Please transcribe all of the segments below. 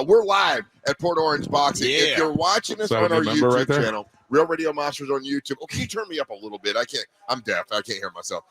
We're live at Port Orange Boxing. Yeah. If you're watching us on our YouTube channel, Real Radio Monsters on YouTube. Oh, can you turn me up a little bit? I can't. I'm deaf. I can't hear myself.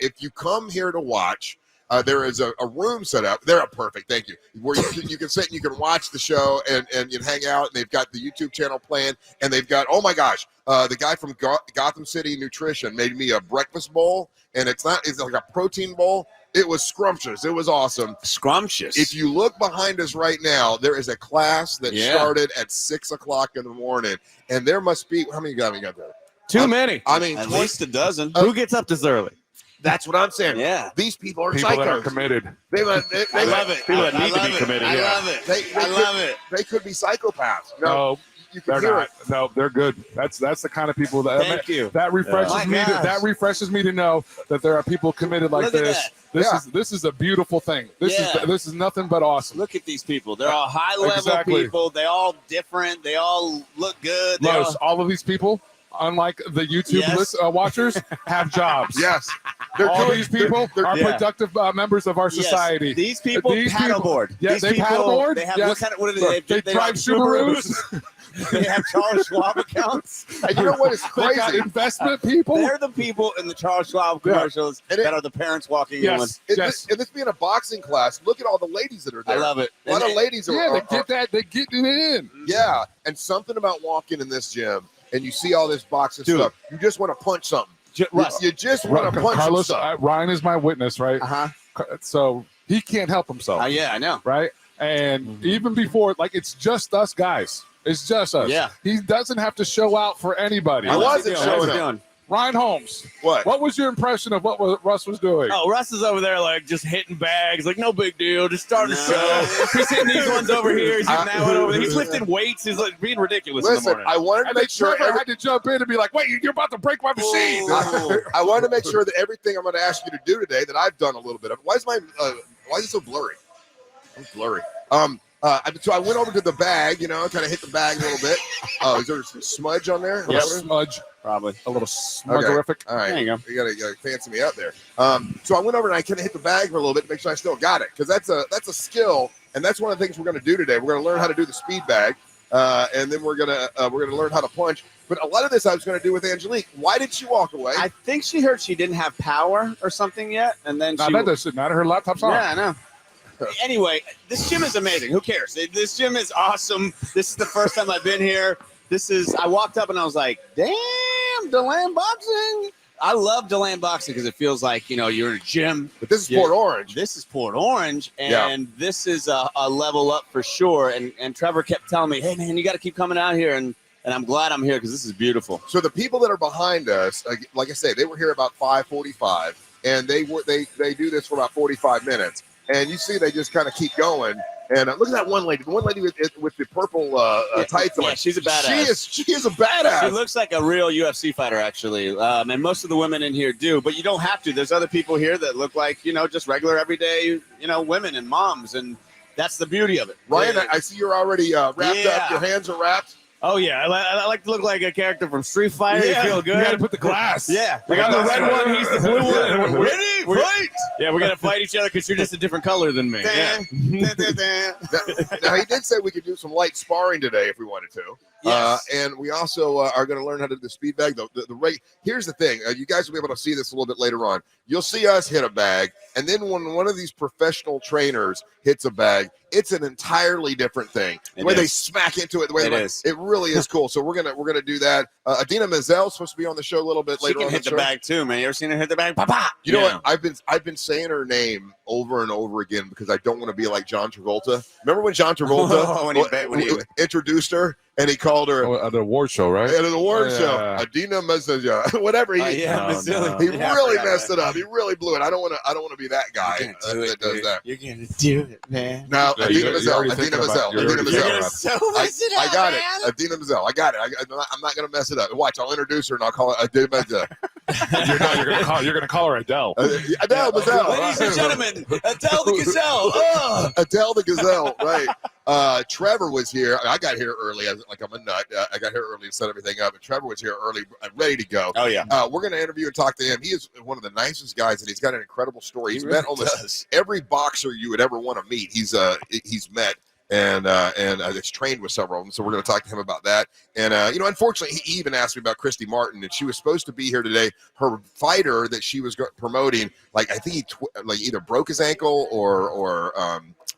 If you come here to watch, there is a room set up. They're perfect. Thank you. Where you can sit and you can watch the show and you can hang out. And they've got the YouTube channel playing. And they've got, oh my gosh, the guy from Gotham City Nutrition made me a breakfast bowl. And it's like a protein bowl. It was scrumptious. It was awesome. Scrumptious. If you look behind us right now, there is a class that started at 6 o'clock in the morning. And there must be, how many got there? Too many. I mean, at least a dozen. Who gets up this early? That's what I'm saying. Yeah. These people are People psychos. that are committed. They I love it. People that need to be committed. I love it. I love it. They could be psychopaths. No, you can they're hear not. it. No, they're good. That's the kind of people that. Thank you. That refreshes me. That refreshes me to know that there are people committed like Look at this. that. This is a beautiful thing. This is nothing but awesome. Look at these people. They're all high-level people. They all different. They all look good. All of these people, unlike the YouTube watchers, have jobs. Yes. All these people are productive members of our society. Yes. These people paddleboard. Yeah, they paddleboard. They have what do they They drive Subarus. They have Charles Schwab accounts. And you know what is They got crazy? investment people. They're the people in the Charles Schwab commercials that are the parents walking in. And this being a boxing class, look at all the ladies that are there. I love it. A lot of ladies are. Yeah, they get that. They get it in. Yeah, and something about walking in this gym and you see all this boxing stuff, you just want to punch something. You just want to punch Carlos, stuff. Ryan is my witness, right? So he can't help himself. Yeah, I know. Right? And even before, it's just us guys. It's just us. Yeah. He doesn't have to show out for anybody. I wasn't showing up. Ryan Holmes. What was your impression of what Russ was doing? Oh, Russ is over there just hitting bags, no big deal, just start the show. He's hitting these ones over here, he's hitting that one over there. He's lifting weights, he's being ridiculous in the morning. I wanted to make sure I had to jump in and be like, wait, you're about to break my machine. I wanted to make sure that everything I'm going to ask you to do today that I've done a little bit of. Why is it so blurry? It's blurry. So I went over to the bag, kind of hit the bag a little bit. Oh, is there some smudge on there? A smudge. Probably. A little smudgerific. All right. There you go. You gotta fancy me up there. So I went over and I kind of hit the bag for a little bit to make sure I still got it, because that's a skill, and that's one of the things we're going to do today. We're going to learn how to do the speed bag, and then we're gonna learn how to punch. But a lot of this I was going to do with Angelique. Why did she walk away? I think she heard she didn't have power or something yet, and then that doesn't matter. Her laptop's on. Yeah, I know. Anyway, this gym is amazing. Who cares? This gym is awesome. This is the first time I've been here. I walked up and I was like, damn, DeLand Boxing. I love DeLand Boxing because it feels like, you're in a gym. But this is Port Orange. This is Port Orange, and this is a level up for sure. And Trevor kept telling me, hey, man, you got to keep coming out here. And I'm glad I'm here because this is beautiful. So the people that are behind us, like I say, they were here about 5:45, and they do this for about 45 minutes. And you see, they just kind of keep going. And look at that one lady. The one lady with the purple tights on. Yeah, she's a badass. She is a badass. She looks like a real UFC fighter, actually. And most of the women in here do. But you don't have to. There's other people here that look like, just regular, everyday, women and moms. And that's the beauty of it. Ryan, I see you're already wrapped up. Your hands are wrapped. Oh, yeah. I like to look like a character from Street Fighter. You feel good. You got to put the glass. Yeah. I got the red one. He's the blue one. Ready? Fight! Yeah, we're going to fight each other because you're just a different color than me. Yeah. Now, he did say we could do some light sparring today if we wanted to. Yes. And we also are going to learn how to do the speed bag. The rate. Here's the thing. You guys will be able to see this a little bit later on. You'll see us hit a bag, and then when one of these professional trainers hits a bag, it's an entirely different thing. The way they smack into it, the way it really is cool. So we're gonna do that. Adina Menzel's supposed to be on the show a little bit later on. She can hit the bag too, man. You ever seen her hit the bag? Papa. You know what? I've been saying her name over and over again because I don't want to be like John Travolta. Remember when John Travolta when he introduced her and he called her at the award show, right? At an award show, Adina Menzel, whatever he really messed it up. He really blew it. I don't want to be that guy that does that. You're gonna do it, man. Now, Adina Menzel. I got it. Man. Adina Menzel. I got it. I'm not going to mess it up. Watch, I'll introduce her and I'll call it Adina Menzel. You're gonna call her Adele. Adele Menzel. Ladies and gentlemen, Adele the Gazelle. Adele the Gazelle, right. Trevor was here. I got here early. I'm a nut. I got here early to set everything up. And Trevor was here early, ready to go. Oh, yeah. We're going to interview and talk to him. He is one of the nicest guys, and he's got an incredible story. He's met almost every boxer you would ever want to meet. He's met. and it's trained with several of them. So we're going to talk to him about that. And unfortunately, he even asked me about Christy Martin, and she was supposed to be here today. Her fighter that she was promoting, I think he either broke his ankle or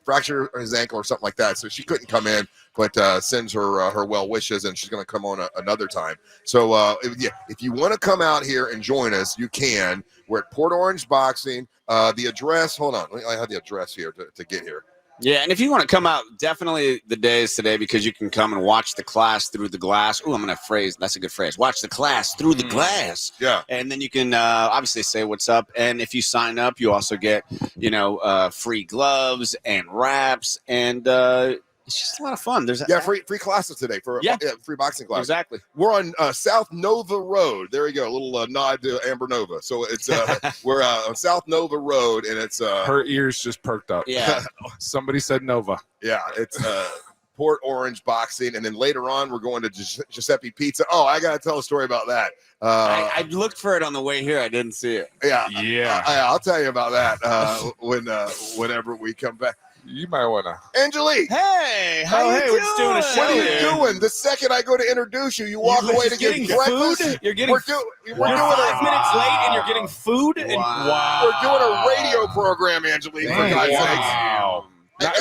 fractured his ankle or something like that. So she couldn't come in, but sends her well wishes, and she's going to come on another time. So if you want to come out here and join us, you can. We're at Port Orange Boxing. The address, hold on. I have the address here to get here. Yeah, and if you want to come out, definitely the day is today, because you can come and watch the class through the glass. Oh, I'm going to phrase. That's a good phrase. Watch the class through the glass. Yeah. And then you can obviously say what's up. And if you sign up, you also get, free gloves and wraps. And it's just a lot of fun. There's free classes today for free boxing classes. Exactly. We're on South Nova Road. There you go. A little nod to Amber Nova. So it's we're on South Nova Road, and it's her ears just perked up. Yeah. Somebody said Nova. Yeah, it's Port Orange Boxing, and then later on we're going to Giuseppe Pizza. Oh, I got to tell a story about that. I looked for it on the way here. I didn't see it. Yeah. I'll tell you about that whenever we come back. You might want to. Angelique. Hey, how you doing? We're just doing a show. What are you doing? The second I go to introduce you, you walk away to get breakfast. Food? You're We're doing 5 minutes late, and you're getting food. Wow. We're doing a radio program, Angelique. For God's sakes. Wow.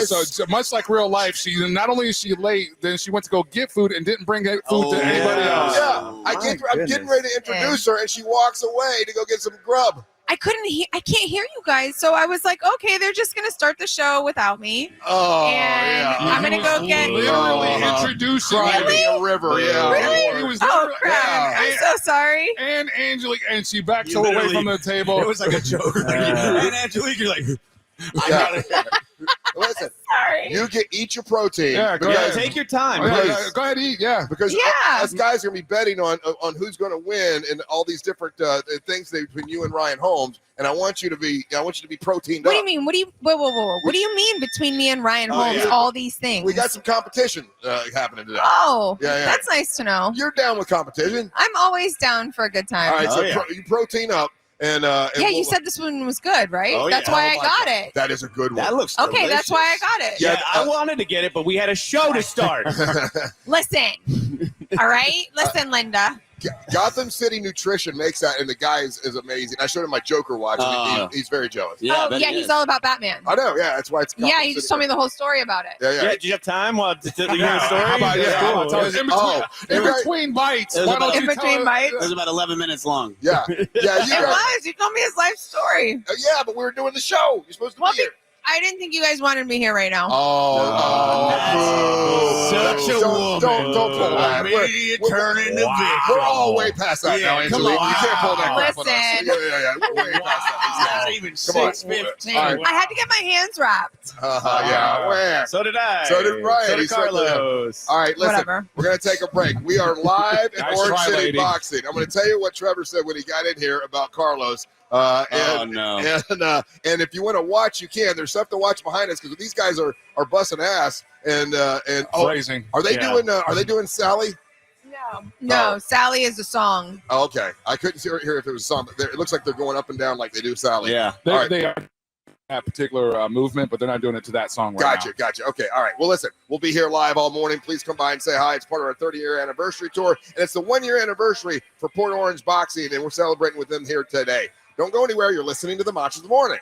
So much like real life, she not only is she late, then she went to go get food and didn't bring food to anybody else. Yeah, I'm getting ready to introduce her, and she walks away to go get some grub. I can't hear you guys, so I was like, okay, they're just gonna start the show without me. Oh, and I'm gonna go get literally introducing a river. Yeah, really? He was crap! Yeah. I'm so sorry. And Angelique, and she backs away from the table. It was like a joke. And Angelique, you're like, I got it. Listen, Sorry. you eat your protein. Yeah, take your time. Go ahead, eat. Yeah, because us guys are gonna be betting on who's going to win and all these different things between you and Ryan Holmes. And I want you to be proteined What up. do you mean? Whoa. What do you mean between me and Ryan Holmes? All these things. We got some competition happening today. Oh, yeah. That's nice to know. You're down with competition. I'm always down for a good time. All right, you protein up. And you said this one was good, right? Oh, that's why I got it. That is a good one. That looks okay. delicious. That's why I got it. Yeah, I wanted to get it, but we had a show to start. Listen, all right. Listen, Linda. Gotham City Nutrition makes that, and the guy is amazing. I showed him my Joker watch, and he's very jealous. Yeah, he's all about Batman. I know, that's why it's Gotham he just told me the whole story about it. Yeah. Did you have time while to hear the story? How about in between bites? In between bites? It was about 11 minutes long. Yeah. It was. You told me his life story. Yeah, but we were doing the show. You're supposed to be here. I didn't think you guys wanted me here right now. Such a woman. Don't pull that. We're turning the bitch. We're all way past that now, Angelique. You can't pull that crap on us. Listen. Yeah. We're way past that. Not even 6:15. I had to get my hands wrapped. Yeah. So did I. So did Ryan. So did Carlos. All right, listen. Whatever. We're going to take a break. We are live in Nice Orange try, City lady. Boxing. I'm going to tell you what Trevor said when he got in here about Carlos. And if you want to watch, you can. There's stuff to watch behind us because these guys are busting ass. Phrasing. Are they doing Sally? No. Sally is a song. Oh, okay. I couldn't hear if it was a song, but it looks like they're going up and down like they do Sally. Yeah. They are that particular movement, but they're not doing it to that song right now. Gotcha. Okay. All right. Well, listen, we'll be here live all morning. Please come by and say hi. It's part of our 30-year anniversary tour, and it's the 1-year anniversary for Port Orange Boxing, and we're celebrating with them here today. Don't go anywhere. You're listening to the Machos of the Morning.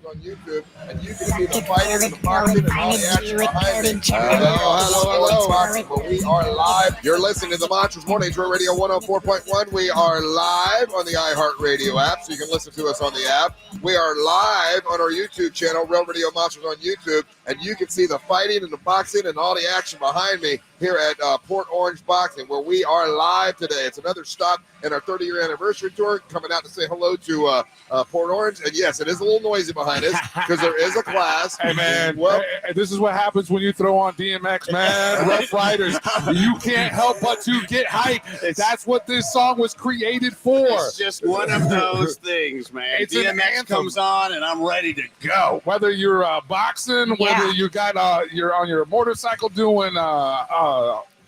On YouTube, and you can see the fighting and the boxing and all the action behind it. Hello. We are live. You're listening to the Machos Mornings Radio 104.1. We are live on the iHeartRadio app, so you can listen to us on the app. We are live on our YouTube channel, Real Radio Machos on YouTube, and you can see the fighting and the boxing and all the action behind me here at Port Orange Boxing, where we are live today. It's another stop in our 30-year anniversary tour, coming out to say hello to Port Orange. And yes, it is a little noisy behind us because there is a class. Hey, man, well, this is what happens when you throw on DMX, man. Rough Riders. You can't help but to get hype. That's what this song was created for. It's just one of those things, man. It's DMX comes on, and I'm ready to go. Whether you're boxing, whether you got you're on your motorcycle doing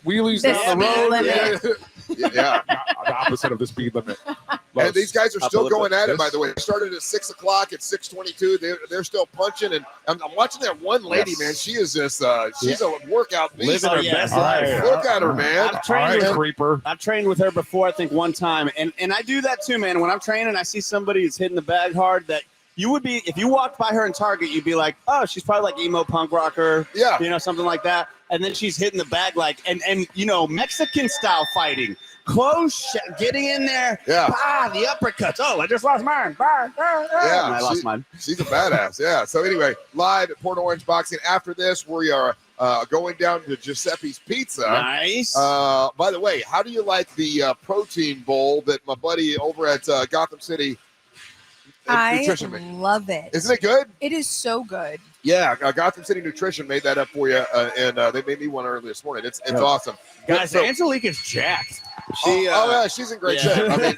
wheelies down the road. Yeah. The opposite of the speed limit. And these guys are still going at it, Yes. by the way. They started at 6 o'clock, at 6:22. They're still punching. And I'm watching that one lady, man. She is just, she's a workout beast. Living her best All right. life. Look at her, man. I've trained All right, with creeper. I've trained with her before, I think one time, and I do that too, man. When I'm training, I see somebody who's hitting the bag hard that you would be, if you walked by her in Target, you'd be like, oh, she's probably like emo punk rocker, Yeah. Something like that. And then she's hitting the bag like, and Mexican style fighting, getting in there, the uppercuts. Oh, I just lost mine. Yeah, I lost mine. She's a badass. Yeah. So anyway, live at Port Orange Boxing. After this, we are going down to Giuseppe's Pizza. Nice. By the way, how do you like the protein bowl that my buddy over at Gotham City Nutrition made? love it. Isn't it good? It is so good. Yeah, Gotham City Nutrition made that up for you, and they made me one earlier this morning. It's awesome. Guys, So- Angelique is jacked. yeah, she's in great shape. I mean,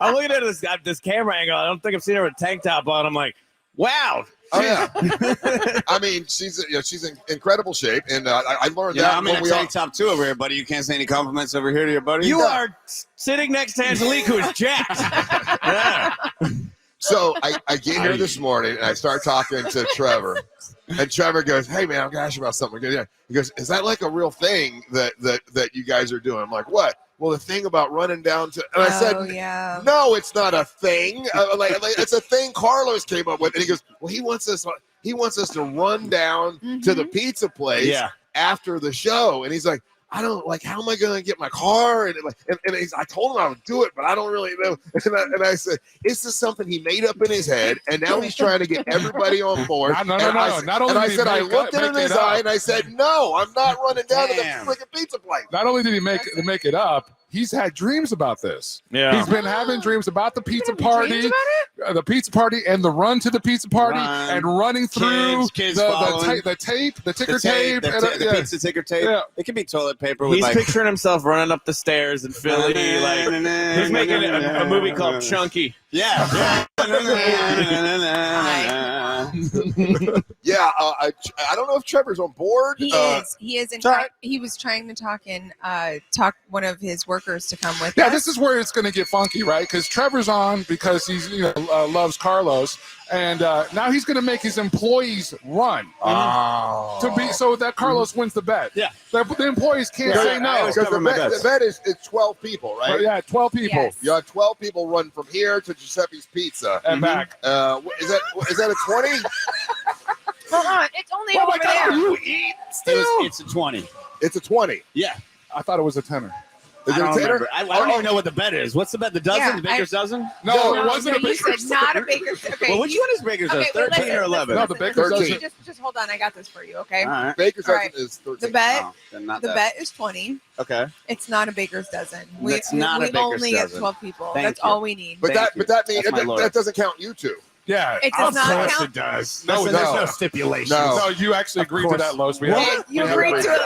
I'm looking at this camera angle. I don't think I've seen her with a tank top on. I'm like, wow. oh yeah. I mean, she's in incredible shape, and I learned Yeah, that I'm in when a we tank top too over here, buddy. You can't say any compliments over here to your buddy. You are sitting next to Angelique, who is jacked. Yeah. So I get here this morning, and I start talking to Trevor, and Trevor goes, "Hey man, I'm gonna ask you about something." He goes, "Is that like a real thing that you guys are doing?" I'm like, "What?" Well, the thing about running down to, and I said, yeah. "No, it's not a thing. Like it's a thing Carlos came up with." And he goes, "Well, he wants us to run down to the pizza place after the show." And he's like, "I don't like. How am I going to get my car?" And I told him I would do it, but I don't really know. And I said, "This is something he made up in his head, and now he's trying to get everybody on board." No. Not only and I did said, he I make looked up- at make his it eye, up. and I said, "No, I'm not running down to the Damn. freaking pizza place." Not only did he make it up, he's had dreams about this. Yeah. He's been having dreams about the pizza Dreams party, about the pizza party, and the run to the pizza party, Run. and running through Kids following. the tape, the ticker The tape, and, the pizza ticker tape. Yeah. It could be toilet paper with He's like. picturing himself running up the stairs in Philly. Like he's making a movie called Chunky. Yeah. Yeah, I don't know if Trevor's on board. He is. He is. In Sorry. fact, he was trying to talk one of his workers to come with Yeah, us. this is where it's going to get funky, right? Because Trevor's on because he's loves Carlos, and now he's going to make his employees run to be so that Carlos wins the bet. Yeah. The employees can't Yeah, say I no. always Because cover my bets. the bet is 12 people, right? But yeah, 12 people Yes. You have 12 people run from here to Giuseppe's Pizza. and back. Is that a 20? Hold on, it's only Oh over my God, there. you eat still? It's a 20. It's a 20. Yeah. I thought it was a tenner. Is I it a don't tenner? remember. I don't even know what the bet is. What's the bet? The dozen? Yeah, The baker's dozen? No, it wasn't a okay, you baker's said not a baker's. Okay, Well, which you- one is baker's okay, dozen? wait, 13 or 11? No, the baker's 13. Just hold on, I got this for you. Okay, All right. Baker's All dozen right. is 13. the bet. Oh, then not The that. bet is 20. Okay. It's not a baker's dozen. It's not a we baker's only dozen. get 12 people. Thank That's you. all we need. But Thank you. that means That's my lawyer. that doesn't count you two. Yeah, It does of not course count. it does. Listen, No, there's no. no stipulations. No. No, you actually agreed to course. that, Los. We What? have- You we have agreed to it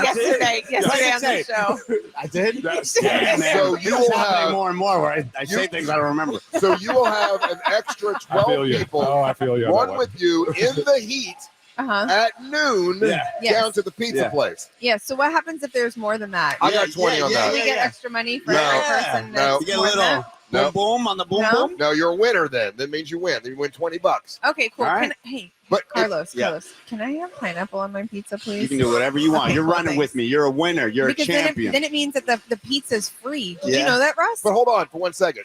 yesterday What did on I the say? show. I did? That's- Yeah, man. So you will It's happening have- more and more where I You- say things I don't remember. So you will have an extra I 12 feel you. people Oh, I feel you. on that run one. with you in the heat Uh-huh. at noon Yeah. Yes. down to the pizza Yeah. place. Yeah, so what happens if there's more than that? I got 20 on Do that. we get extra money for No. every person? No. that's You get a more than little that? No. boom boom on the boom No? boom. No, you're a winner then. That means you win. You win $20. Okay, cool. All right. Hey, But Carlos, yeah. can I have pineapple on my pizza, please? You can do whatever you want. Okay, You're cool, running thanks. with me. You're a winner. You're because a champion. then it means that the pizza's free. Did Yeah. you know that, Russ? But hold on for 1 second.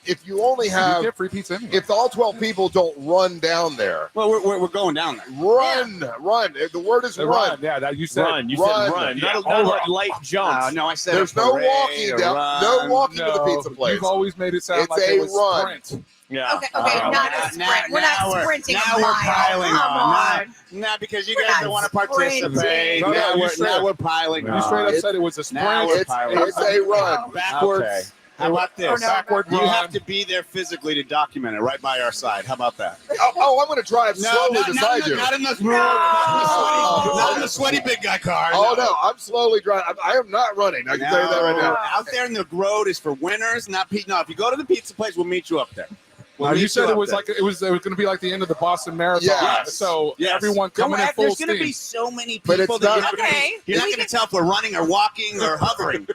If you only You have, get free pizza anyway. if all 12 people don't run down there, well, we're going down there. run. The word is The run. run. Yeah, that you said. Run. You Run. said run. Yeah. Not a light jumps. No, I said There's a no parade, walking a down. run. No walking to the No, pizza place. You've always made it sound It's like a it was run. sprint. Yeah. Okay, Oh, not a sprint. We're not sprinting now a we're mile. piling Come on. Not because you We're guys not don't want to sprinting. participate. No, now, you we're, straight now up- we're piling You on. straight up It's- said it was a now sprint. we're It's piling. a run. Backwards. Okay. How about this? Oh, no. Backward You run. have to be there physically to document it right by our side. How about that? Oh, I'm going to drive slowly beside you. Not in the No. not in the sweaty big guy car. Oh, no. I'm slowly driving. I am not running. I can tell you that right now. Out there in the road is for winners, not Pete. No, if you go to the pizza place, we'll meet you up there. We'll You meet said up it was there. like it was going to be like the end of the Boston Marathon. Yes. So Yes. everyone coming in full There's going to steam. be so many But people it's that not- you're Okay. not going to tell if we're running or walking or hovering.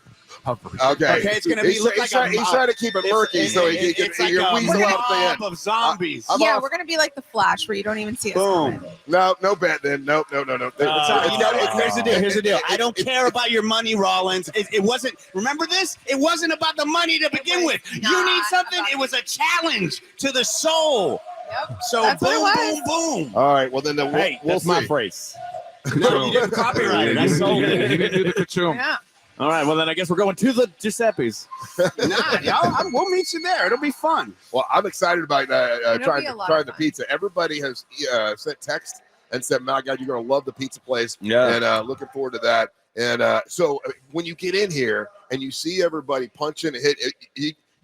coverage. Okay. Okay, it's gonna be look like he's trying to keep it murky so he can it's like weasel a out the end. mob of zombies. I'm Yeah, off. we're gonna be like the Flash, where you don't even see us. Boom. coming. No bet then. No. You know what? Here's the deal. Here's the deal. I don't care about your money, Rollins. It wasn't. Remember this? It wasn't about the money to begin with. You need something. It was a challenge to the soul. Yep. So That's what it boom, was. boom, boom. All right. Well, then we'll That's see. my phrase. No, you didn't copyright it. I sold it. He didn't do the kachum. Yeah. All right, well then I guess we're going to the Giuseppe's. We'll meet you there. It'll be fun. Well, I'm excited about It'll trying be a lot the of fun. pizza. Everybody has sent text and said, "My God, you're going to love the pizza place." Yeah. And looking forward to that. And so when you get in here and you see everybody punching,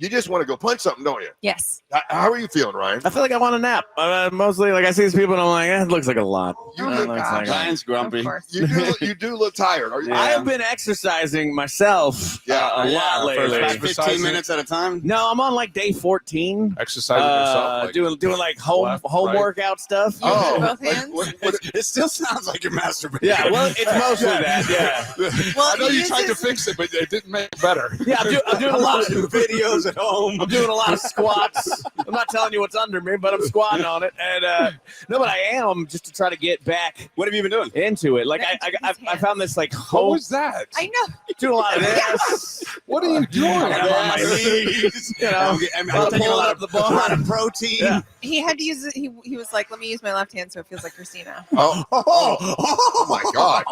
you just want to go punch something, don't you? Yes. How are you feeling, Ryan? I feel like I want a nap. Mostly, like I see these people and I'm like, it looks like a lot. You Oh look- my gosh. Ryan's grumpy. Of course. You do look tired. Are you? I have been exercising myself a lot lately. Like 15 minutes at a time. No, I'm on like day 14. Exercising yourself. Like, doing like home left, home right. workout stuff. Oh, Both hands? It still sounds like you're masturbating. Yeah, well, it's mostly that. Yeah, Well, I know he you tried to uses- fix it, but it didn't make it better. yeah. I'm doing a lot of videos at home. I'm doing a lot of squats. I'm not telling you what's under me, but I'm squatting on it. And no, but I am just to try to get back. What have you been doing? Into it? Like Into his I found this like What home. was that? I know. Doing a lot of this. What are you doing? I'm on my knees. You know, I'm taking a lot of the bar. protein. Yeah. He had to use it. He was like, "Let me use my left hand so it feels like Christina." Oh my God!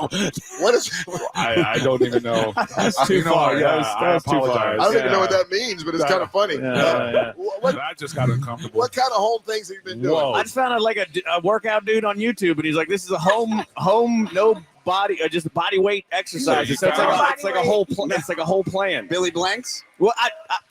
What is? I don't even know. That's too far. Yeah, That was too far. I don't even know what that means, but it's kind of funny. Yeah. What I just got uncomfortable. kind of home things have you been doing? Whoa. I just found out like a workout dude on YouTube, and he's like, "This is a home no body, just body weight exercise." Yeah, So it's like a whole Body it's like a whole plan. Billy Blanks. Well,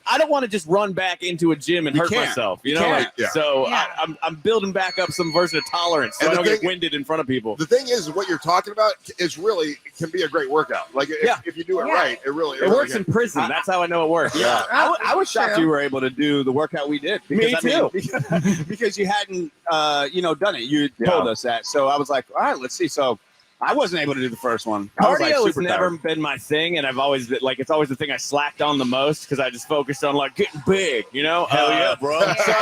I don't want to just run back into a gym and You hurt can't. myself, you You know. can't. Like, Yeah. So Yeah. I'm building back up some version of tolerance, so And I the don't get thing- winded in front of people. The thing is, what you're talking about is really can be a great workout. Like if you do it Yeah. right, it really It works can. in prison. That's how I know it works. Yeah. I was shocked True. you were able to do the workout we did. Me too. Because you hadn't, done it. You told us that. So I was like, all right, let's see. So I wasn't able to do the first one. I was, like, Cardio has super never tired. been my thing, and I've always been, like, it's always the thing I slacked on the most because I just focused on like getting big, you know. Hell yeah, bro. So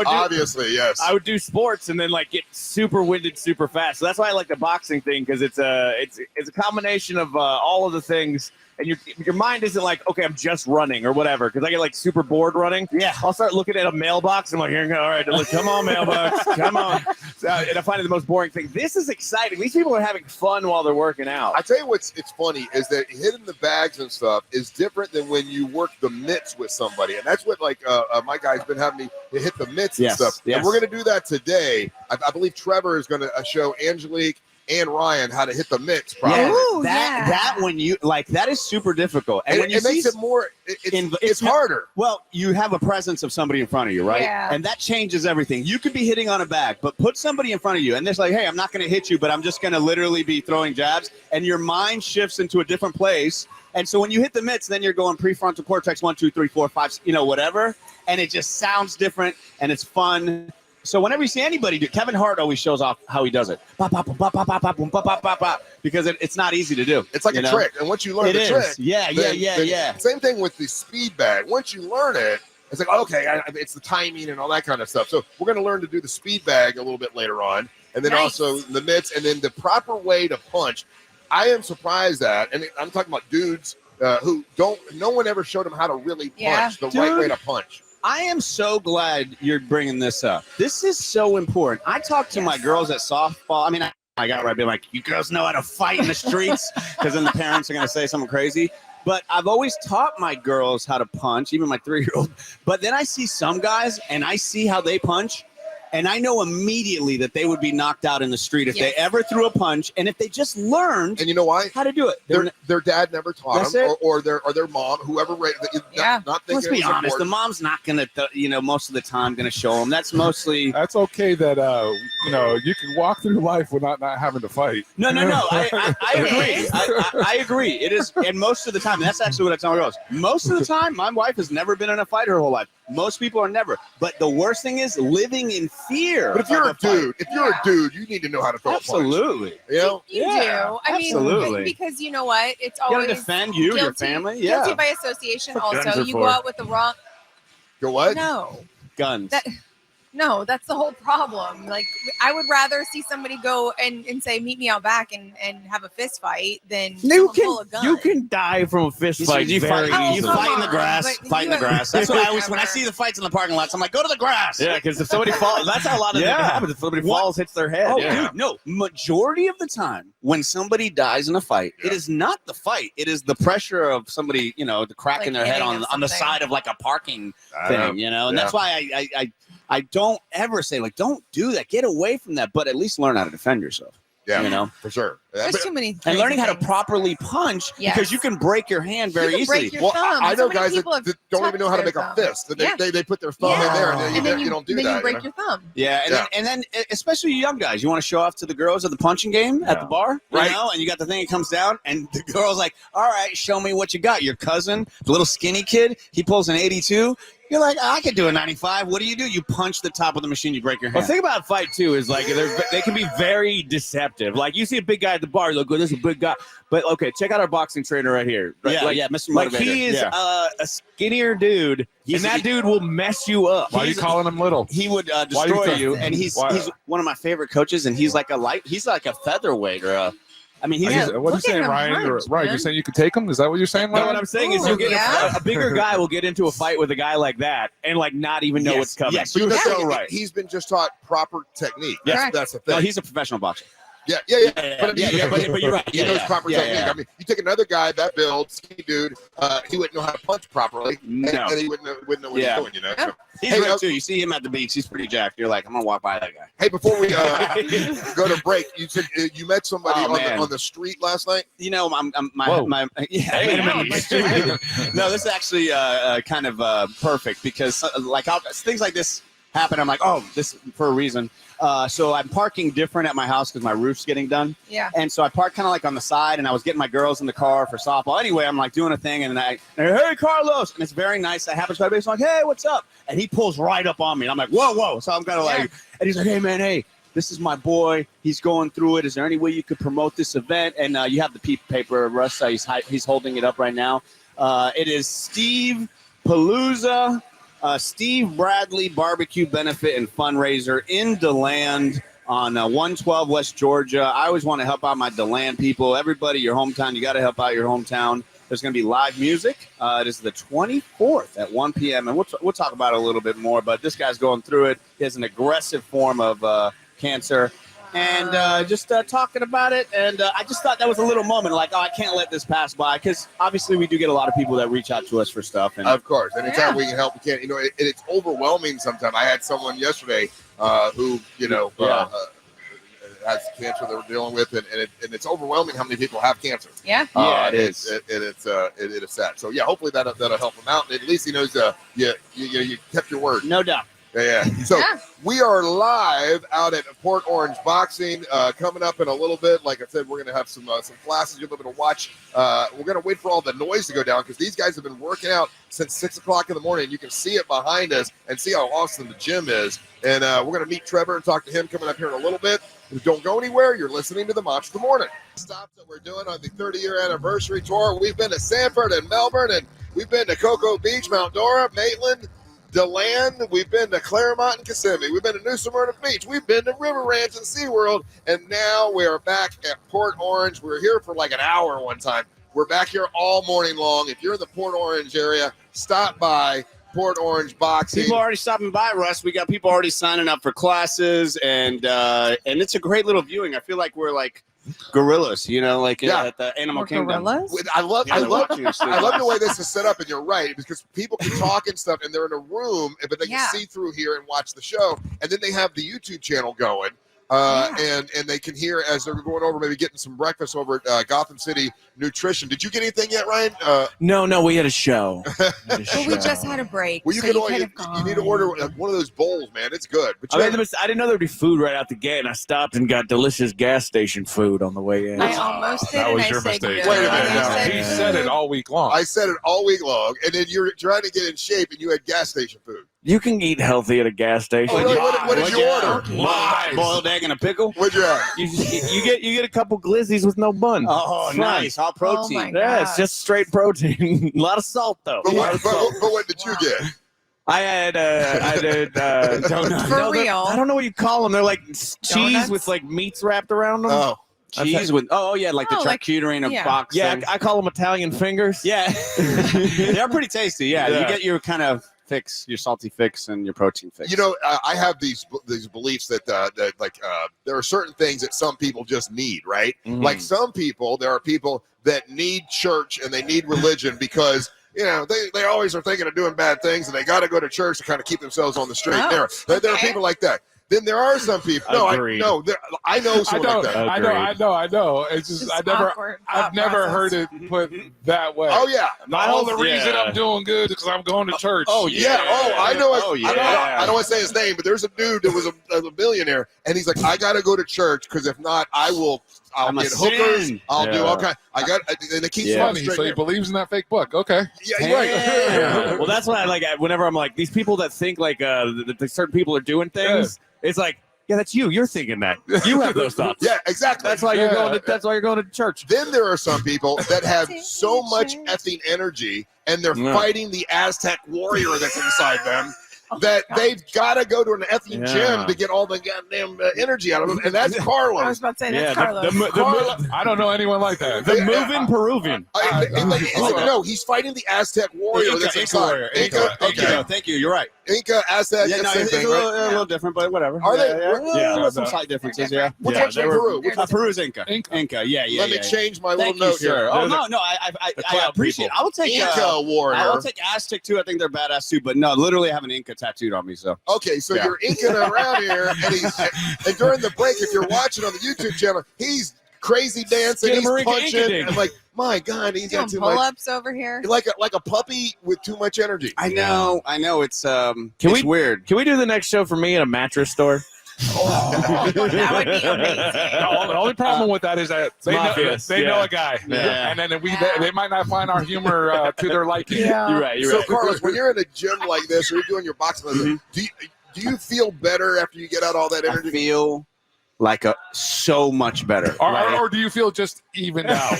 Obviously, yes. I would do sports and then like get super winded super fast. So that's why I like the boxing thing, because it's a combination of all of the things, and your mind isn't like, okay, I'm just running or whatever, because I get like super bored running. Yeah. I'll start looking at a mailbox. I'm like, here you go. All right, look, come on, mailbox, come on. So, and I find it the most boring thing. This is exciting. These people are having fun while they're working out. I tell you it's funny is that hitting the bags and stuff is different than when you work the mitts with somebody, and that's what my guy's been having me hit the mitts and Yes, stuff. yes. And we're going to do that today. I believe Trevor is going to show Angelique and Ryan how to hit the mitts properly. Yeah, Ooh, that when you like that is super difficult, and And when you it makes see it more. it's It's not- harder. Well, you have a presence of somebody in front of you, right? Yeah. And that changes everything. You could be hitting on a bag, but put somebody in front of you, and they're like, hey, I'm not going to hit you, but I'm just going to literally be throwing jabs, and your mind shifts into a different place. And so when you hit the mitts, then you're going prefrontal cortex 1, 2, 3, 4, 5, whatever, and it just sounds different, and it's fun. So whenever you see anybody do, Kevin Hart always shows off how he does it. Bop, bop, bop, bop, bop, bop, boom, bop, bop, bop, bop, because it's not easy to do. It's like a trick, and once you learn It the is. trick, Yeah. then same thing with the speed bag. Once you learn it, it's like okay, it's the timing and all that kind of stuff. So we're going to learn to do the speed bag a little bit later on, and then Nice. also the mitts, and then the proper way to punch. I am surprised that, and I'm talking about dudes who don't. No one ever showed them how to really punch the right way to punch. I am so glad you're bringing this up. This is so important. I talk to my girls at softball. I mean, I got right, be like, you girls know how to fight in the streets, because then the parents are going to say something crazy. But I've always taught my girls how to punch, even my 3-year-old. But then I see some guys, and I see how they punch, and I know immediately that they would be knocked out in the street if they ever threw a punch, and if they just learned And you know why? how to do it. Their dad never taught That's them, it. or their mom, whoever raised them. Not thinking Let's it be was honest. The important. mom's not going to, most of the time, going to show them. That's mostly. That's okay that you can walk through life without not having to fight. No. I agree. I agree. It is, and most of the time, and that's actually what I tell my girls. Most of the time, my wife has never been in a fight her whole life. Most people are never. But the worst thing is living in fear. But if you're a dude, you need to know how to throw Absolutely. a punch. You know? You Yeah, do. I absolutely. mean, because you know what? It's You always gotta defend you, your guilty, family. Guilty Yeah. by association. That's what Also, guns are you for. go out with the wrong. Go what? No, Guns. no, that's the whole problem. Like, I would rather see somebody go and say, "Meet me out back," and have a fist fight than pull a gun. You can die from a fist fight You very fight, you easily. fight in the on, grass. but Fight in the you- grass. That's what I always, when I Whatever. see the fights in the parking lots, I'm like, go to the grass. Yeah, because if somebody falls, that's how a lot of it happens. If somebody What? falls, hits their head. Oh, yeah. dude, no. Majority of the time, when somebody dies in a fight, it is not the fight. It is the pressure of somebody, the crack in Like their head hitting on the something. side of like a parking I know. thing, And Yeah. that's why I don't ever say, like, don't do that. Get away from that. But at least learn how to defend yourself, Yeah, for sure. There's But- too many. And crazy learning how to things. properly punch Yes. because you can break your hand You very can easily. break your well, thumb. I So know many guys people that have don't even know how to make touched a their fist. thumb. They put their thumb in Yeah. there, and And then you don't do then that. you break your thumb. Yeah, and then especially you young guys, you want to show off to the girls at the punching game at the bar, Right. And you got the thing that comes down, and the girl's like, "All right, show me what you got." Your cousin, the little skinny kid, he pulls an 82. You're like, I could do a 95. What do? You punch the top of the machine, you break your Well, hand. the thing about a fight too is like they can be very deceptive. Like you see a big guy at the bar, you look, this is a big guy. But okay, check out our boxing trainer right here. Right? Yeah, Mr. Like Motivator. he is Yeah. a skinnier dude, and that dude will mess you up. Why are you calling him little? He would Why do you destroy think- you, and he's Why- he's one of my favorite coaches, and he's like a featherweight or a. I mean, he's Yeah. What are you look at saying, him Ryan? punch, Ryan, man. you're saying you could take him? Is that what you're saying, No, Ryan? what I'm saying is Ooh, you'll get yeah. a bigger guy will get into a fight with a guy like that and like not even know Yes, what's coming. yes, You're But so he- right. He's been just taught proper technique. Yes. That's the thing. no, he's a professional boxer. Yeah. But you're right. He knows proper Yeah, technique. yeah. I mean, you take another guy that build, skinny dude, he wouldn't know how to punch properly, No. and he wouldn't know what Yeah. he's doing. So, He's Hey, ripped too. You see him at the beach. He's pretty jacked. You're like, I'm gonna walk by that guy. hey, before we go to break, you said you met somebody Oh, man. on the street last night. Whoa. My yeah. Hey, No, this is actually kind of perfect because things like this happen. I'm like, oh, this for a reason. So I'm parking different at my house because my roof's getting done. Yeah. And so I parked kind of like on the side, and I was getting my girls in the car for softball. Anyway, I'm like doing a thing, and hey, Carlos, and it's very nice. I happen to be like, hey, what's up? And he pulls right up on me, and I'm like, whoa. So I'm kind of like, and he's like, hey, man, hey, this is my boy. He's going through it. Is there any way you could promote this event? And you have the paper, Russ. He's holding it up right now. It is Steve Palooza. Steve Bradley Barbecue Benefit and Fundraiser in DeLand on 112 West Georgia. I always want to help out my DeLand people. Everybody, your hometown, you got to help out your hometown. There's going to be live music. It is the 24th at 1 p.m. And we'll talk about it a little bit more, but this guy's going through it. He has an aggressive form of cancer. And just talking about it, and I just thought that was a little moment, like, oh, I can't let this pass by, because obviously we do get a lot of people that reach out to us for stuff. And Of course, anytime we can help, we can't. It's overwhelming sometimes. I had someone yesterday who has cancer that we're dealing with, and it's overwhelming how many people have cancer. Yeah. it is. It is sad. So yeah, hopefully that'll help him out. At least he knows you kept your word. No doubt. Yeah. So Yeah. we are live out at Port Orange Boxing coming up in a little bit. Like I said, we're going to have some classes you'll be able to watch. We're going to wait for all the noise to go down because these guys have been working out since 6 o'clock in the morning. You can see it behind us and see how awesome the gym is. And we're going to meet Trevor and talk to him coming up here in a little bit. Don't go anywhere. You're listening to the Monch of the Morning. Stops that we're doing on the 30-year anniversary tour. We've been to Sanford and Melbourne, and we've been to Cocoa Beach, Mount Dora, Maitland, DeLand. We've been to Claremont and Kissimmee. We've been to New Smyrna Beach. We've been to River Ranch and SeaWorld. And now we are back at Port Orange. We were here for like an hour one time. We're back here all morning long. If you're in the Port Orange area, stop by Port Orange Boxing. People are already stopping by, Russ. We got people already signing up for classes, and it's a great little viewing. I feel like we're like gorillas, at the Animal Or Kingdom. gorillas? I love Yeah, they're watching us. I love the way this is set up, and you're right, because people can talk and stuff, and they're in a room, but they can Yeah. see through here and watch the show. And then they have the YouTube channel going, and they can hear as they're going over, maybe getting some breakfast over at Gotham City Nutrition. Did you get anything yet, Ryan? No, we had a show. Well, we just had a break. Well, you need to order one of those bowls, man. It's good. But I didn't know there'd be food right out the gate, and I stopped and got delicious gas station food on the way in. I almost did. That was and your I said mistake. no. Wait a minute And now. I said He no. said it all week long. I said it all week long, and then you're trying to get in shape, and you had gas station food. You can eat healthy at a gas station. Oh, really? What did you order? Lies. Boiled egg and a pickle. What'd you have? You get a couple glizzies with no bun. Oh, It's nice. All protein. my Yeah, it's gosh. just straight protein. A lot of salt though. But what did you get? I had donuts. For real. I don't know what you call them. They're like cheese Donuts? with like meats wrapped around them. Oh, Cheese with yeah, like the Oh, like- charcuterie in a yeah. box. Yeah, thing. I call them Italian fingers. Yeah, they're pretty tasty. Yeah, Yeah. you get your kind of fix, your salty fix and your protein fix. you know, I have these beliefs that there are certain things that some people just need, right? Mhm. Like some people, there are people that need church and they need religion because they always are thinking of doing bad things and they got to go to church to kind of keep themselves on the straight and narrow. There are okay. people like that. Then there are some people. No, Agreed. I know someone like that. I know. It's just Just I've never awkward I've thought never process. heard it put that way. Oh yeah. The reason I'm doing good is because I'm going to church. Oh yeah. Oh, I know. Oh, yeah. I don't want to say his name, but there's a dude that was a billionaire, and he's like, I got to go to church because if not, I'll I'm a get hookers. sin. I'll do Yeah. all kind. And it keeps Yeah. running Funny, straight. so he believes in that fake book. Okay. Yeah, you're right. Damn. Well, that's why I like whenever I'm like these people that think like that certain people are doing things. It's like, yeah, that's you. You're thinking that. You have those thoughts. Yeah, exactly. That's why you're going to. That's why you're going to church. Then there are some people that have so much effing energy, and they're Yeah. fighting the Aztec warrior that's inside them. That they've got to go to an effing Yeah. gym to get all the goddamn energy out of them, and that's I was Carlos. about to say that's Yeah, Carlos. Carlos. I don't know anyone like that. The moving Peruvian. No, he's fighting the Aztec warrior that's inside. Inca. Okay. Thank you. You're right. Inca, Aztec, Yeah, it's no, same it's thing, a right? little different, but whatever. Are they? Yeah, Yeah, some no. slight differences. Yeah. Which Yeah, one's they from were- Peru? Peru's Inca. Inca. Yeah. Let me change my little Thank you, note sir. here. Oh They're no, I cloud appreciate it. people. I will take Inca warrior. I will take Aztec too. I think they're badass too. But no, literally, I have an Inca tattooed on me. So Okay, so Yeah. you're inking around here, and during the break, if you're watching on the YouTube channel, he's crazy dancing, Get a he's Marinka punching. Inca-ding. I'm like, my God, he's Doing got too much, pull-ups over here. like a puppy with too much energy. I know. It's we- weird. Can we do the next show for me at a mattress store? That would be amazing. The only problem with that is that they Mafias, know yeah. a guy, Yeah. and then they might not find our humor to their liking. Yeah. You're right. You're So, right. Carlos, when you're in a gym like this, or you're doing your boxing, like this, do you feel better after you get out all that I energy? feel like so much better. Or do you feel just evened out?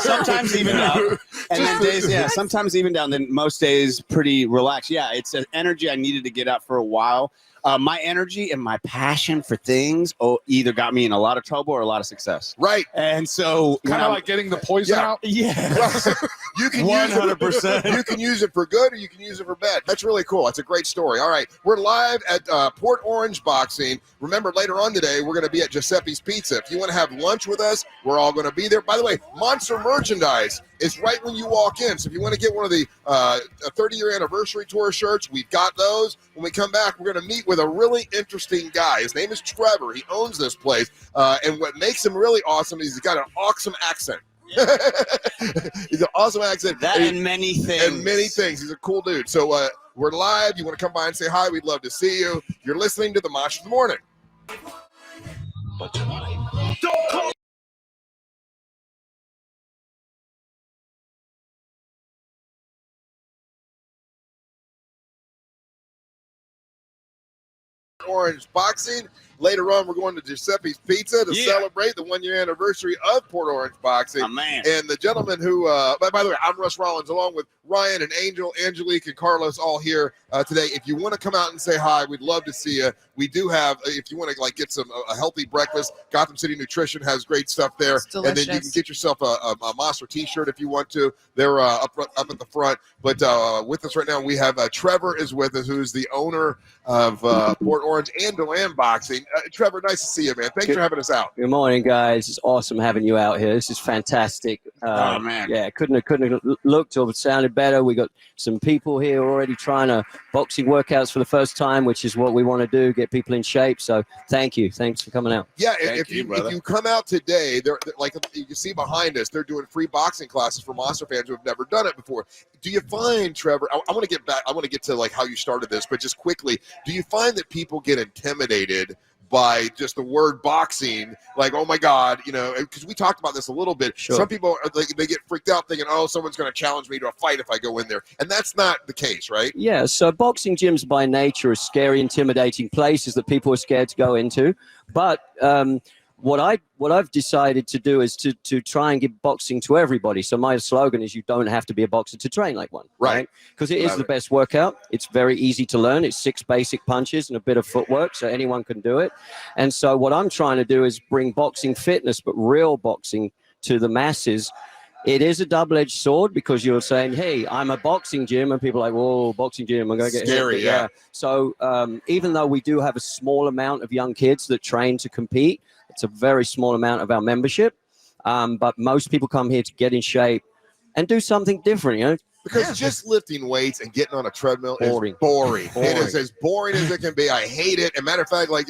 Sometimes even out, and then days, sometimes even down. Then most days pretty relaxed. Yeah, it's an energy I needed to get out for a while. My energy and my passion for things either got me in a lot of trouble or a lot of success. Right. And so Kind of like getting the poison Yeah. out. yeah, You can use it. 100%. You can use it for good, or you can use it for bad. That's really cool. That's a great story. All right, we're live at Port Orange Boxing. Remember, later on today, we're going to be at Giuseppe's Pizza. If you want to have lunch with us, we're all going to be there. By the way, Monster merchandise is right when you walk in. So if you want to get one of the 30-year anniversary tour shirts, we've got those. When we come back, we're going to meet with a really interesting guy. His name is Trevor. He owns this place, and what makes him really awesome is he's got an awesome accent. He's an awesome accent. that and many things. And many things. He's a cool dude. So we're live. You want to come by and say hi? We'd love to see you. You're listening to the Mosh of the Morning. But tonight, don't call. Orange Boxing. Later on, we're going to Giuseppe's Pizza to celebrate the 1-year anniversary of Port Orange Boxing. Oh, man. And the gentleman who, by the way, I'm Russ Rollins, along with Ryan and Angel, Angelique, and Carlos, all here today. If you want to come out and say hi, we'd love to see you. We do have, if you want to get some a healthy breakfast, Gotham City Nutrition has great stuff there. It's And then you delicious. can get yourself a Monster T-shirt if you want to. They're up at the front. But with us right now, we have Trevor is with us, who's the owner of Port Orange and deland Boxing. Trevor, nice to see you, man. Thanks for having us out. Good morning, guys. It's awesome having you out here. This is fantastic. Oh man. Yeah, couldn't have looked or sounded better. We got some people here already trying to boxing workouts for the first time, which is what we want to do, get people in shape. So thanks for coming out. Yeah, if you come out today, they're like you can see behind us, they're doing free boxing classes for Monster fans who have never done it before. Do you find, Trevor, I want to get back, I want to get to like how you started this, but just quickly, do you find that people get intimidated by just the word boxing, like, oh my God, because we talked about this a little bit. Sure. Some people, they get freaked out thinking, oh, someone's going to challenge me to a fight if I go in there. And that's not the case, right? Yeah, so boxing gyms by nature are scary, intimidating places that people are scared to go into. But what I've decided to do is to try and give boxing to everybody. So my slogan is you don't have to be a boxer to train like one. Right. Because it is the best workout. It's very easy to learn. It's 6 basic punches and a bit of footwork, so anyone can do it. And so what I'm trying to do is bring boxing fitness, but real boxing to the masses. It is a double-edged sword because you're saying, hey, I'm a boxing gym, and people are like, whoa, boxing gym, I'm going to get scary, hit. yeah. So even though we do have a small amount of young kids that train to compete, it's a very small amount of our membership. But most people come here to get in shape and do something different, Because just lifting weights and getting on a treadmill Boring. is boring. Boring. It is as boring as it can be. I hate it. And matter of fact, like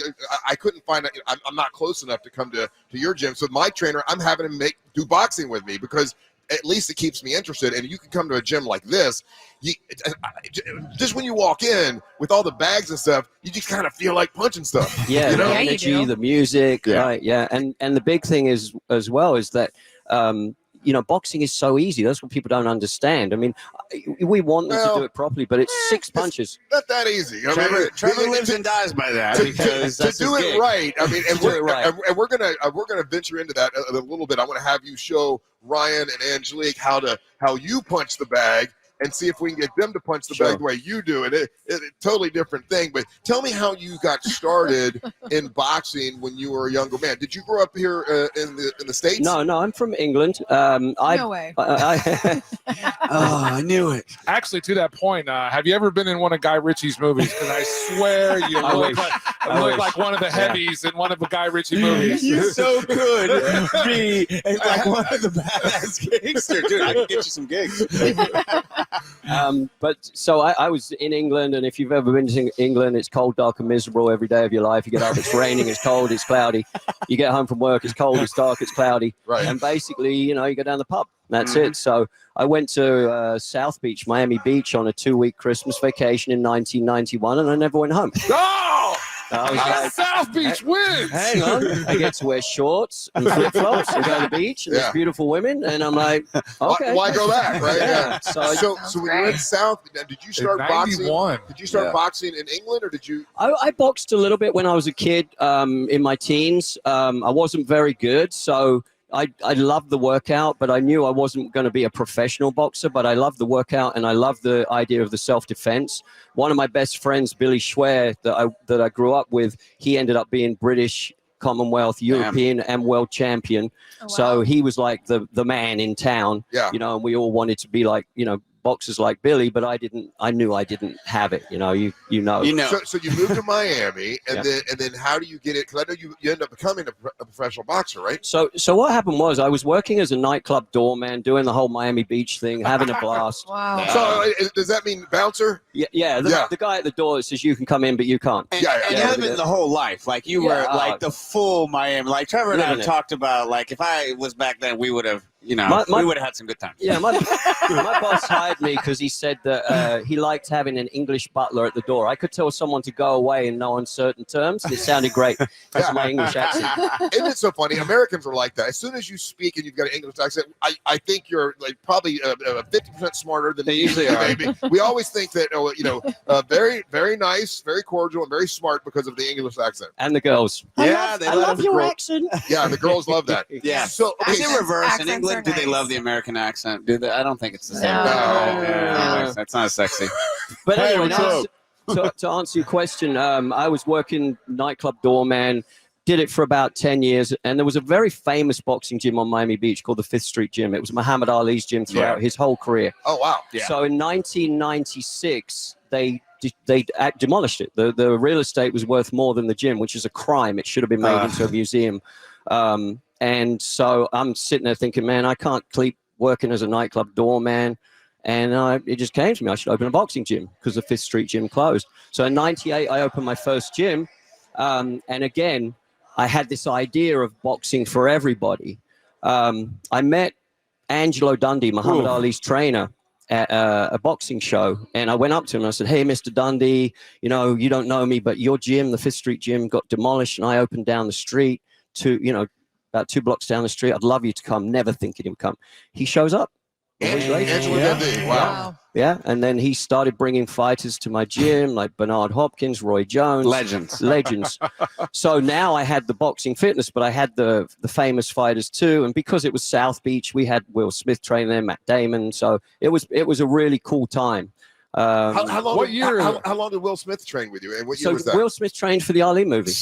I couldn't find it. I'm not close enough to come to your gym. So my trainer, I'm having him do boxing with me because at least it keeps me interested. And you can come to a gym like this. Just when you walk in with all the bags and stuff, you just kind of feel like punching stuff. Yeah, the Yeah, you energy, do. the music, Yeah. right? Yeah, and the big thing is as well is that boxing is so easy. That's what people don't understand. I mean, we want them to do it properly, but it's 6 punches. Not that easy. Trevor lives and dies by that because to that's do his it gig. right. I mean, and Do it right. we're gonna venture into that a little bit. I want to have you show Ryan and Angelique how you punch the bag and see if we can get them to punch the bag the way you do it. It's a totally different thing. But tell me how you got started in boxing when you were a younger man. Did you grow up here in the States? No, I'm from England. No way. I knew it. Actually, to that point, have you ever been in one of Guy Ritchie's movies? Because I swear you I look, wish. like one of the heavies in one of the Guy Ritchie movies. You so could be like one of the badass gangsters. Dude, I can get you some gigs. But so I was in England, and if you've ever been to England, it's cold, dark, and miserable every day of your life. You get up, it's raining, it's cold, it's cloudy. You get home from work, it's cold, it's dark, it's cloudy. Right. And basically, you go down the pub. That's it. So I went to South Beach, Miami Beach, on a 2-week Christmas vacation in 1991, and I never went home. Oh! I was like, South Beach wins. hang on, I get to wear shorts and flip-flops and go to the beach, and there's beautiful women, and I'm like, okay. Why go back, right? Yeah. So So when you went south, did you start In boxing? 91. Did you start boxing in England, or did you? I boxed a little bit when I was a kid, in my teens. I wasn't very good, so I loved the workout, but I knew I wasn't going to be a professional boxer. But I loved the workout, and I loved the idea of the self-defense. One of my best friends, Billy Schwer, that I grew up with, he ended up being British, Commonwealth, European, and world champion. Oh, wow. So he was like the man in town. Yeah. And we all wanted to be like boxers like Billy, but I knew I didn't have it. You know. So you moved to Miami, and then how do you get it? Because I know you end up becoming a professional boxer, right? So what happened was I was working as a nightclub doorman, doing the whole Miami Beach thing, having a blast. Wow. So does that mean bouncer? Yeah. The guy at the door that says you can come in, but you can't. And, Yeah, and yeah. living the whole life. Like you were like the full Miami. Like Trevor and I Living it. talked about, like if I was back then, we would have, we would have had some good times. Yeah, my boss hired me because he said that he liked having an English butler at the door. I could tell someone to go away in no uncertain terms. It sounded great. That's my English accent. Isn't it so funny? Americans are like that. As soon as you speak and you've got an English accent, I think you're like probably 50% smarter than They usually are. Maybe. We always think that very, very nice, very cordial, and very smart because of the English accent. And the girls. Yeah, I love your accent. Yeah, the girls love that. Yeah. So Is it reverse in Accents England? are Do they nice. love the American accent? Do they? I don't think it's the same. No. Yeah, that's not sexy. But Hey, anyway, what's to answer your question, I was working nightclub doorman, did it for about 10 years, and there was a very famous boxing gym on Miami Beach called the Fifth Street Gym. It was Muhammad Ali's gym throughout his whole career. Oh, wow. Yeah. So in 1996, they demolished it. The real estate was worth more than the gym, which is a crime. It should have been made into a museum. And so I'm sitting there thinking, man, I can't working as a nightclub doorman. And it just came to me, I should open a boxing gym because the 5th Street gym closed. So in 98, I opened my first gym. And again, I had this idea of boxing for everybody. I met Angelo Dundee, Muhammad Ali's trainer, at a boxing show. And I went up to him and I said, hey, Mr. Dundee, you know, you don't know me, but your gym, the 5th Street gym, got demolished. And I opened down the street about 2 blocks down the street. I'd love you to come. Never thinking he would come. He shows up. Angelo Dundee. Wow. Yeah, and then he started bringing fighters to my gym, like Bernard Hopkins, Roy Jones. Legends. So now I had the boxing fitness, but I had the famous fighters too. And because it was South Beach, we had Will Smith training there, Matt Damon. So it was a really cool time. How long did Will Smith train with you? And what year was that? Will Smith trained for the Ali movie.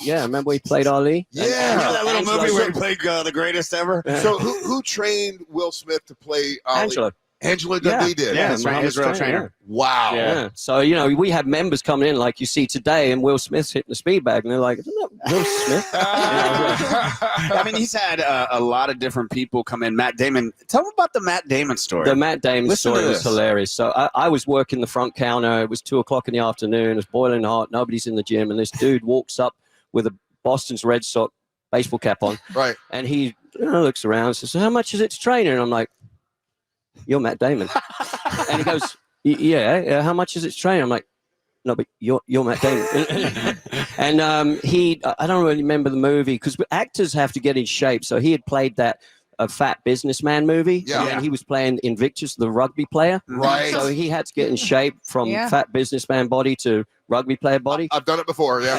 Remember he played Ali? Yeah. You know that little movie where he played the greatest ever? So who trained Will Smith to play Ali? Angelo Dundee did. Yeah, that's right. His real trainer. Wow. Yeah. So, we have members coming in like you see today, and Will Smith's hitting the speed bag, and they're like, isn't that Will Smith? I mean, he's had a lot of different people come in. Matt Damon. Tell me about the Matt Damon story. The Matt Damon story was hilarious. So I was working the front counter. It was 2:00 in the afternoon. It was boiling hot. Nobody's in the gym. And this dude walks up with a Boston's Red Sox baseball cap on. Right. And he looks around and says, how much is it to train? And I'm like, you're Matt Damon. And he goes, yeah, how much is it to train? I'm like, no, but you're Matt Damon. And I don't really remember the movie because actors have to get in shape. So he had played that Fat Businessman movie. Yeah. And he was playing Invictus, the rugby player. Right. So he had to get in shape from Fat Businessman body to rugby player body. I've done it before, yeah.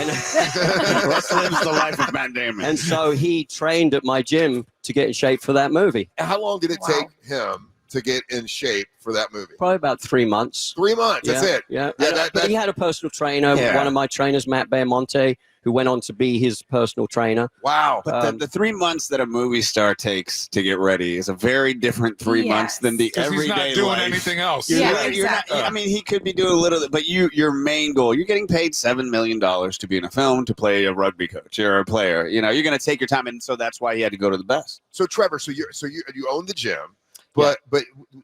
Russ lives the life of Matt Damon. And so he trained at my gym to get in shape for that movie. How long did it take him to get in shape for that movie? Probably about 3 months. 3 months, that's it. Yeah. But he had a personal trainer, one of my trainers, Matt Bayamonte, who went on to be his personal trainer. Wow. But the 3 months that a movie star takes to get ready is a very different 3 months than the everyday life. He's not doing anything else. You're not, I mean, he could be doing a little, but your main goal, you're getting paid $7 million to be in a film, to play a rugby coach or a player. You're going to take your time, and so that's why he had to go to the best. So Trevor, you own the gym. But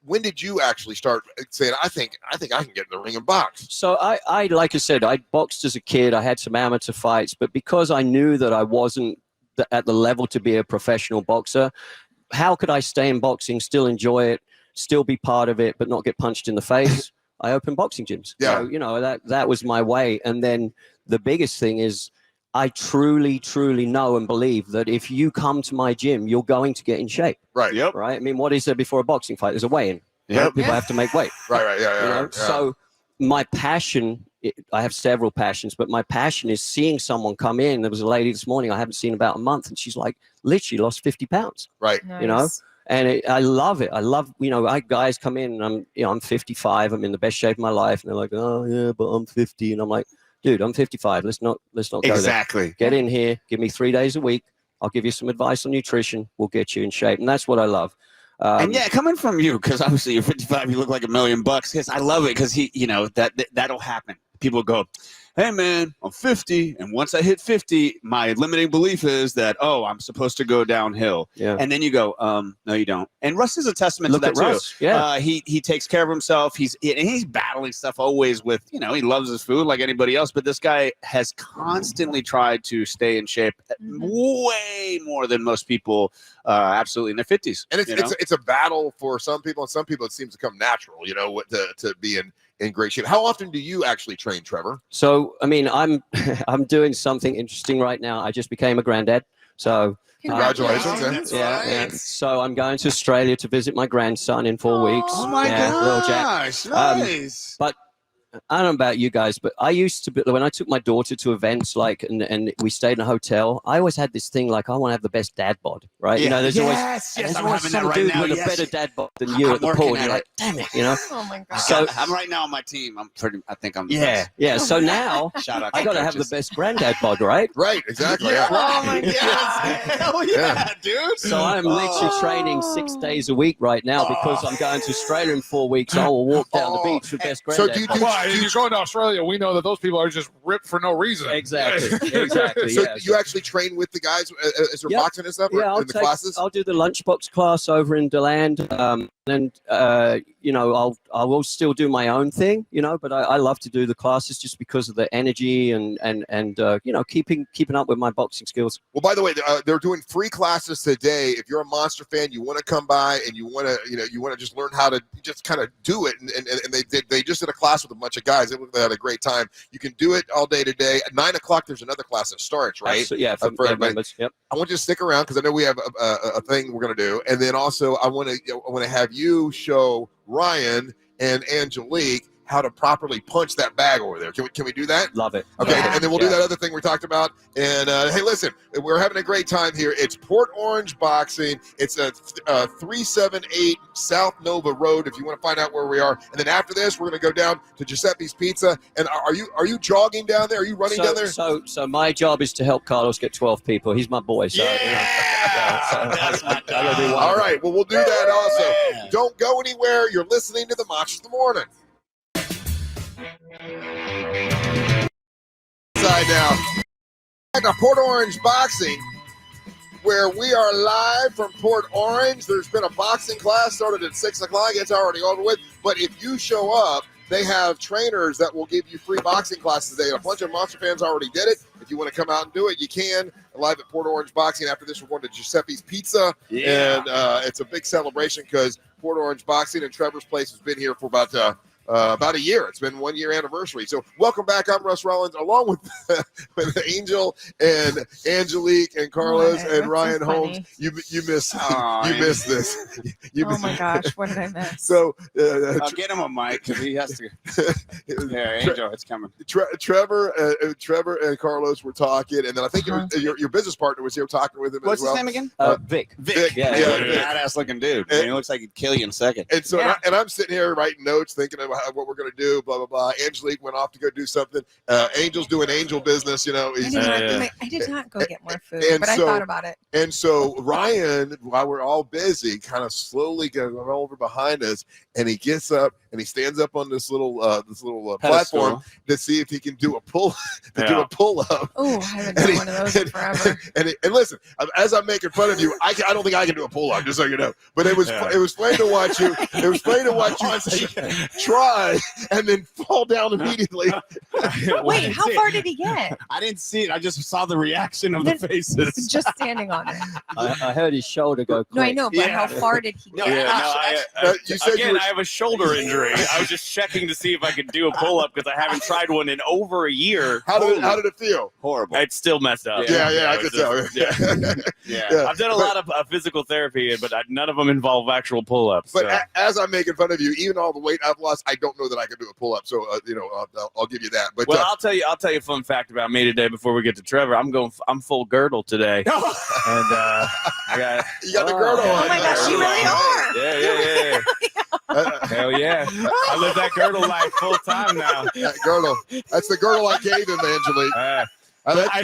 when did you actually start saying, I think I can get in the ring and box? So I like I said, I boxed as a kid. I had some amateur fights, but because I knew that I wasn't at the level to be a professional boxer, how could I stay in boxing, still enjoy it, still be part of it, but not get punched in the face? I opened boxing gyms. Yeah. So, that was my way. And then the biggest thing is, I truly, truly know and believe that if you come to my gym, you're going to get in shape. Right. Yep. Right. I mean, what is there before a boxing fight? There's a weigh-in. Yep. Right? People have to make weight. Right. Yeah. So my passion, I have several passions, but my passion is seeing someone come in. There was a lady this morning I haven't seen about a month, and she's like literally lost 50 pounds. Right. Nice. And I love it. I love, guys come in and I'm 55. I'm in the best shape of my life. And they're like, oh yeah, but I'm 50. And I'm like, dude, I'm 55. Let's not go Exactly. there. Get in here. Give me 3 days a week. I'll give you some advice on nutrition. We'll get you in shape. And that's what I love. And coming from you, because obviously you're 55, you look like $1 million. Because I love it, because that'll happen. People go, hey man, I'm 50, and once I hit 50, my limiting belief is that I'm supposed to go downhill. Yeah. And then you go, no, you don't. And Russ is a testament Look to that at too. Russ. Yeah. He takes care of himself. He's battling stuff always with, he loves his food like anybody else, but this guy has constantly tried to stay in shape way more than most people, absolutely in their 50s. And it's a battle for some people, and some people it seems to come natural, to be in great shape. How often do you actually train, Trevor? So, I mean, I'm doing something interesting right now. I just became a granddad. So Congratulations. Yeah. So I'm going to Australia to visit my grandson in 4 weeks. Oh my gosh, nice. But I don't know about you guys, but I used to be, when I took my daughter to events and we stayed in a hotel, I always had this thing like I want to have the best dad bod, right? Yeah. There's Yes, I'm always having some that right dude now. with a better dad bod than you at the pool. And you're like, damn it, Oh my God. So I'm right now on my team. I think I'm the yeah. So now Shout out I got to have the coaches. best granddad bod, right? Right, exactly. Yeah. Oh my God. Hell yeah, dude. So I'm literally training 6 days a week right now because I'm going to Australia in 4 weeks. I will walk down the beach with best So granddad bod. if you're going to Australia, we know that those people are just ripped for no reason. Exactly. So you actually train with the guys as they're boxing and stuff, Yeah, in the classes? I'll do the lunchbox class over in deland, and I will still do my own thing, but I love to do the classes just because of the energy and keeping up with my boxing skills. Well, by the way, they're doing free classes today. If you're a Monster fan, you want to come by and you want to just learn how to just kind of do it. And they just did a class with a bunch of guys. They had a great time. You can do it all day today. At 9 o'clock, there's another class that starts, right? For members. Yep. I want you to stick around because I know we have a thing we're going to do. And then also I want to have you show Ryan and Angelique how to properly punch that bag over there. Can we do that? Love it. Okay, and then we'll do that other thing we talked about. And hey, listen, we're having a great time here. It's Port Orange Boxing. It's a 378 South Nova Road. If you want to find out where we are, and then after this, we're going to go down to Giuseppe's Pizza. And are you jogging down there? Are you running down there? So my job is to help Carlos get 12 people. He's my boy. So, That's my job. All right, well, we'll do that also. Man. Don't go anywhere. You're listening to the Monsters of the Morning. Side now at the Port Orange Boxing, where we are live from Port Orange. There's been a boxing class started at 6 o'clock. It's already over with. But if you show up, they have trainers that will give you free boxing classes today. A bunch of Monster fans already did it. If you want to come out and do it, you can. Live at Port Orange Boxing. After this, we're going to Giuseppe's Pizza. Yeah. And it's a big celebration because Port Orange Boxing and Trevor's Place has been here for about a year. It's been 1 year anniversary. So welcome back. I'm Russ Rollins, along with Angel and Angelique and Carlos and Ryan Holmes. You missed this. Oh my gosh, what did I miss? So I'll get him a mic because he has to. Yeah, Angel, it's coming. Trevor and Carlos were talking, and then I think your business partner was here talking with him What's as well. his name again? Vic. Yeah, badass looking dude. He looks like he'd kill you in a second. And so, I'm sitting here writing notes, thinking about what we're going to do, blah, blah, blah. Angelique went off to go do something. Angel's doing angel business, I did not go get more food, but I thought about it. And so Ryan, while we're all busy, kind of slowly goes over behind us, and he gets up and he stands up on this little platform to see if he can do a pull up. Oh, I haven't done one of those in forever. And listen, as I'm making fun of you, I don't think I can do a pull up, just so you know. But it was funny to watch you. It was funny to watch you try and then fall down immediately. Wait, how far did he get? I didn't see it. I just saw the reaction of the faces. Just standing on it. I heard his shoulder go quick. No, I know, but how far did he get? You said I have a shoulder injury. I was just checking to see if I could do a pull-up because I haven't tried one in over a year. How did it feel? Horrible. It's still messed up. Yeah, I could tell. Yeah. I've done a lot of physical therapy, but none of them involve actual pull-ups. But as I'm making fun of you, even all the weight I've lost, I don't know that I can do a pull-up. So I'll give you that. But I'll tell you a fun fact about me today before we get to Trevor. I'm full girdle today, and you got the girdle on. Oh my gosh, you really are. Yeah. Hell yeah! I live that girdle life full time now. That girdle. That's the girdle I gave him, Angelique. I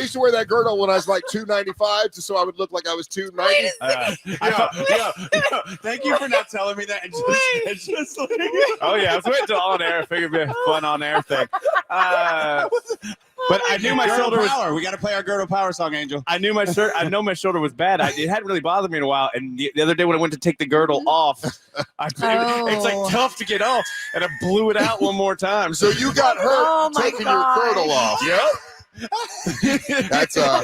used to wear that girdle when I was like 295, just so I would look like I was 290. Thank you for not telling me that. It's just like, oh yeah, I was waiting till on air. Figured it'd be a fun on air thing. But I knew my shoulder was. We got to play our girdle power song, Angel. I know my shoulder was bad. It hadn't really bothered me in a while. And the other day when I went to take the girdle off, it's like tough to get off, and I blew it out one more time. So you got hurt taking your girdle off. Yep. That's a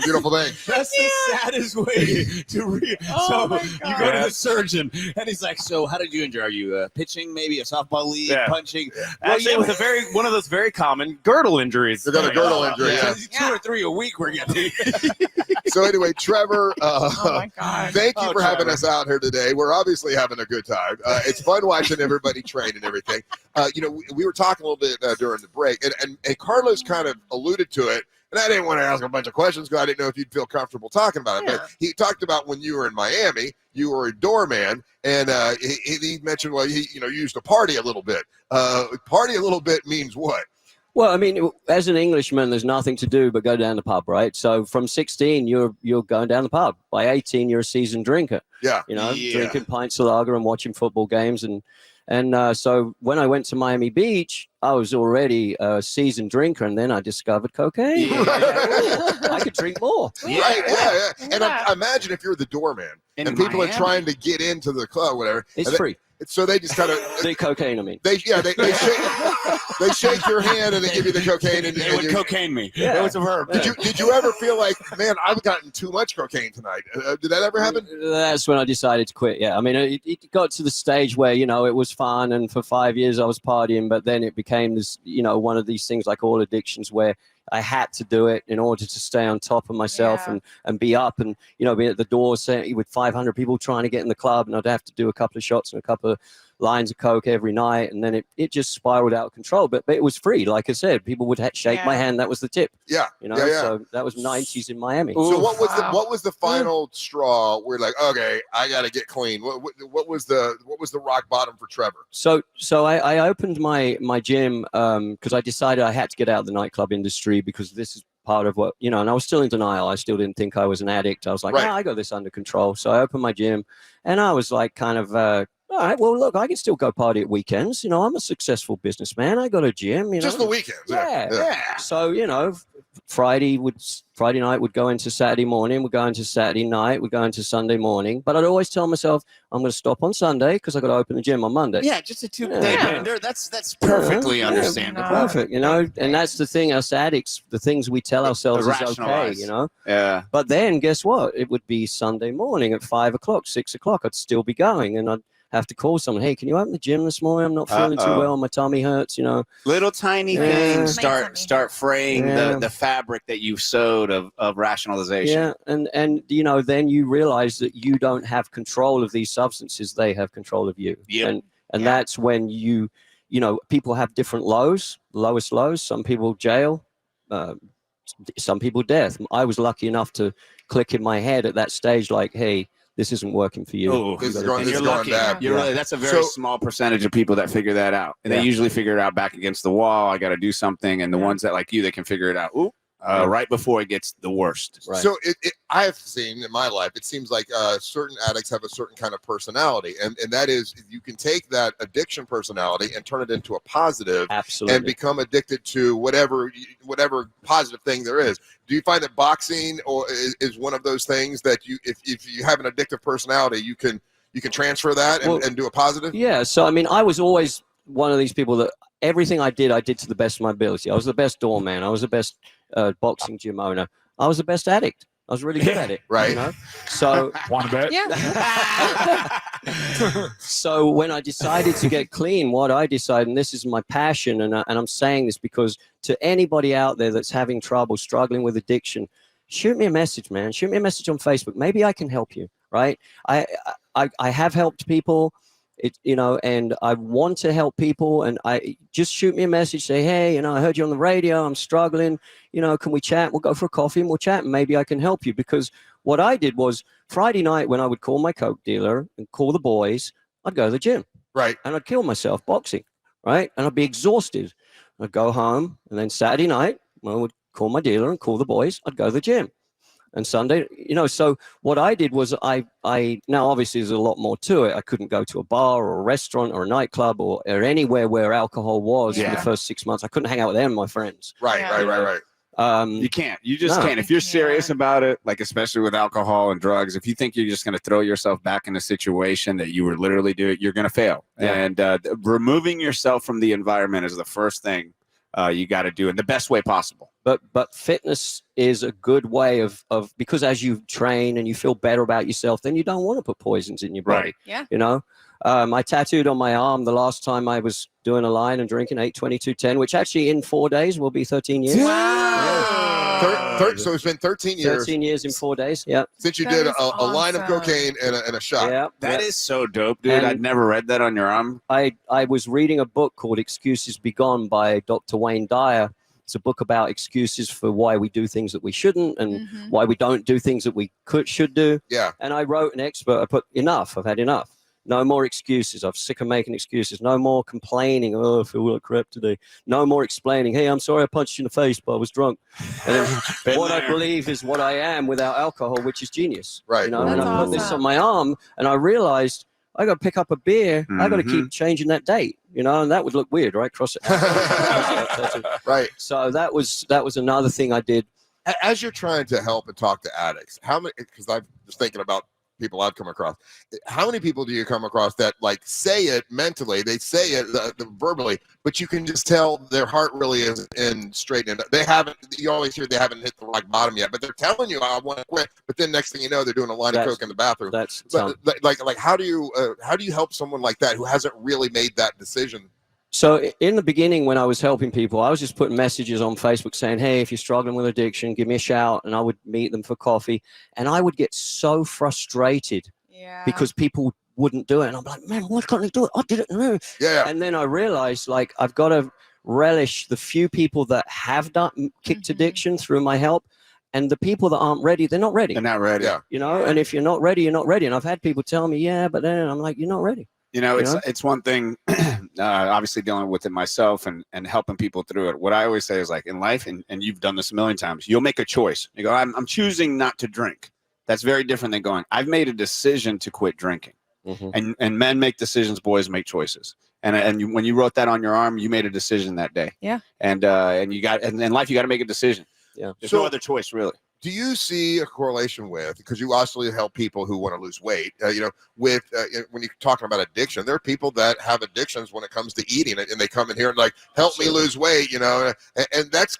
beautiful thing. That's the saddest way to you go to the surgeon and he's like, so how did you injure? Are you pitching, maybe a softball league, punching? Actually, it was one of those very common girdle injuries. You got a girdle injury, 2 or 3 a week we're getting. So anyway, Trevor, oh my God. Thank you for having us out here today. We're obviously having a good time. It's fun watching everybody train and everything. We were talking a little bit during the break, and Carlos kind of alluded to it, and I didn't want to ask a bunch of questions because I didn't know if you'd feel comfortable talking about it. But he talked about when you were in Miami, you were a doorman, and he mentioned, you used to party a little bit. Party a little bit means what? Well, I mean, as an Englishman, there's nothing to do but go down the pub, right? So from 16, you're going down the pub. By 18, you're a seasoned drinker. Yeah. Drinking pints of lager and watching football games. And And so when I went to Miami Beach, I was already a seasoned drinker, and then I discovered cocaine. I could drink more. Right, yeah. And I imagine if you're the doorman and people are trying to get into the club, whatever, It's free. So they just kind of The cocaine, I mean. they shake your hand and they give you the cocaine and They would cocaine me. Yeah. That was a verb. Did you ever feel like, man, I've gotten too much cocaine tonight? Did that ever happen? That's when I decided to quit. Yeah, I mean, it got to the stage where it was fun, and for 5 years I was partying, but then it became this, one of these things like all addictions where I had to do it in order to stay on top of myself and be up and be at the door with 500 people trying to get in the club, and I'd have to do a couple of shots and a couple of lines of coke every night, and then it just spiraled out of control. But it was free, like I said. People would shake my hand. That was the tip. So that was 90s in Miami. So what was the final straw where like, okay, I got to get clean? What was the rock bottom for Trevor? So I opened my gym because I decided I had to get out of the nightclub industry, because this is part of what, and I was still in denial. I still didn't think I was an addict. I was like, I got this under control. So I opened my gym, and I was like kind of, all right, well, look, I can still go party at weekends. I'm a successful businessman. I got a gym, Just the weekends. Yeah. So, Friday night would go into Saturday morning, would go into Saturday night, would go into Sunday morning. But I'd always tell myself, I'm going to stop on Sunday because I got to open the gym on Monday. Yeah, just a 2-day bender. That's perfectly understandable. Perfect, and that's the thing, us addicts, the things we tell ourselves is okay, Yeah. But then guess what? It would be Sunday morning at 5 o'clock, 6 o'clock. I'd still be going, and I'd have to call someone. Hey, can you open the gym this morning? I'm not feeling too well. My tummy hurts. Little tiny things start fraying the fabric that you've sewed of rationalization. Yeah, and then you realize that you don't have control of these substances; they have control of you. Yep. And that's when people have different lows, lowest lows. Some people jail, some people death. I was lucky enough to click in my head at that stage, like, hey, this isn't working for you. Oh, this is going bad. That's a very small percentage of people that figure that out. And they usually figure it out back against the wall. I got to do something. And the ones that like you, they can figure it out. Right before it gets the worst. Right. So I have seen in my life, it seems like certain addicts have a certain kind of personality. And that is, you can take that addiction personality and turn it into a positive. Absolutely. And become addicted to whatever positive thing there is. Do you find that boxing is one of those things that if you have an addictive personality, you can transfer that and do a positive? Yeah. So, I mean, I was always one of these people that everything I did to the best of my ability. I was the best doorman. I was the best boxing gym owner. I was the best addict. I was really good at it. Right. So want to bet? Yeah. So when I decided to get clean, what I decided, and this is my passion, and I'm saying this because to anybody out there that's having trouble, struggling with addiction, shoot me a message, man. Shoot me a message on Facebook. Maybe I can help you, right? I have helped people, and I want to help people, and I just shoot me a message, say, hey, I heard you on the radio. I'm struggling. Can we chat? We'll go for a coffee and we'll chat, and maybe I can help you. Because what I did was Friday night when I would call my coke dealer and call the boys, I'd go to the gym. Right. And I'd kill myself boxing. Right. And I'd be exhausted. I'd go home, and then Saturday night, I would call my dealer and call the boys. I'd go to the gym. And Sunday, so what I did was I now obviously there's a lot more to it. I couldn't go to a bar or a restaurant or a nightclub or anywhere where alcohol was in the first 6 months. I couldn't hang out with them, my friends. Right. You can't. You just can't. If you're serious about it, like especially with alcohol and drugs, if you think you're just going to throw yourself back in a situation that you were literally doing, you're going to fail. Yeah. And removing yourself from the environment is the first thing you got to do in the best way possible. But fitness is a good way of because as you train and you feel better about yourself, then you don't want to put poisons in your body. Right. Yeah. I tattooed on my arm the last time I was doing a line and drinking 8/22/10, which actually in 4 days will be 13 years. Wow. So it's been 13 years. 13 years in 4 days. Yeah. Since you That did is a line of awesome. cocaine and a shot. Yeah. That is so dope, dude. And I'd never read that on your arm. I was reading a book called Excuses Be Gone by Dr. Wayne Dyer. It's a book about excuses for why we do things that we shouldn't and why we don't do things that we should do. Yeah. And I wrote an expert. I put enough. I've had enough. No more excuses. I'm sick of making excuses. No more complaining. Oh, I feel like crap today. No more explaining. Hey, I'm sorry I punched you in the face, but I was drunk. And then what I believe is what I am without alcohol, which is genius. Right. And That's I put this awesome. on my arm, and I realized I got to pick up a beer. I got to Mhm. keep changing that date, you know, and that would look weird, right? Cross it out. Right. So that was another thing I did. As you're trying to help and talk to addicts, how many, because I'm just thinking about people I've come across, how many people do you come across that like say it mentally, they say it verbally, but you can just tell their heart really is in straight, and they haven't, you always hear they haven't hit the rock bottom yet, but they're telling you I want to quit, but then next thing you know they're doing a line of coke in the bathroom. That's but, like how do you help someone like that who hasn't really made that decision? So in the beginning, when I was helping people, I was just putting messages on Facebook saying, hey, if you're struggling with addiction, give me a shout, and I would meet them for coffee. And I would get so frustrated because people wouldn't do it. And I'm like, man, why can't they do it? I didn't know. Yeah. And then I realized, like, I've got to relish the few people that have kicked addiction through my help. And the people that aren't ready, they're not ready. They're not ready. Yeah. You know, and if you're not ready, you're not ready. And I've had people tell me, yeah, but then I'm like, you're not ready. You know, it's one thing, obviously dealing with it myself and helping people through it. What I always say is like in life, and you've done this a million times, you'll make a choice. You go, I'm choosing not to drink. That's very different than going, I've made a decision to quit drinking. Mm-hmm. And men make decisions, boys make choices. And when you wrote that on your arm, you made a decision that day. Yeah. And you got, and in life, you got to make a decision. Yeah. There's no other choice, really. Do you see a correlation with, because you also help people who want to lose weight, you know, with when you're talking about addiction, there are people that have addictions when it comes to eating it, and they come in here and like, help me lose weight, you know, and that's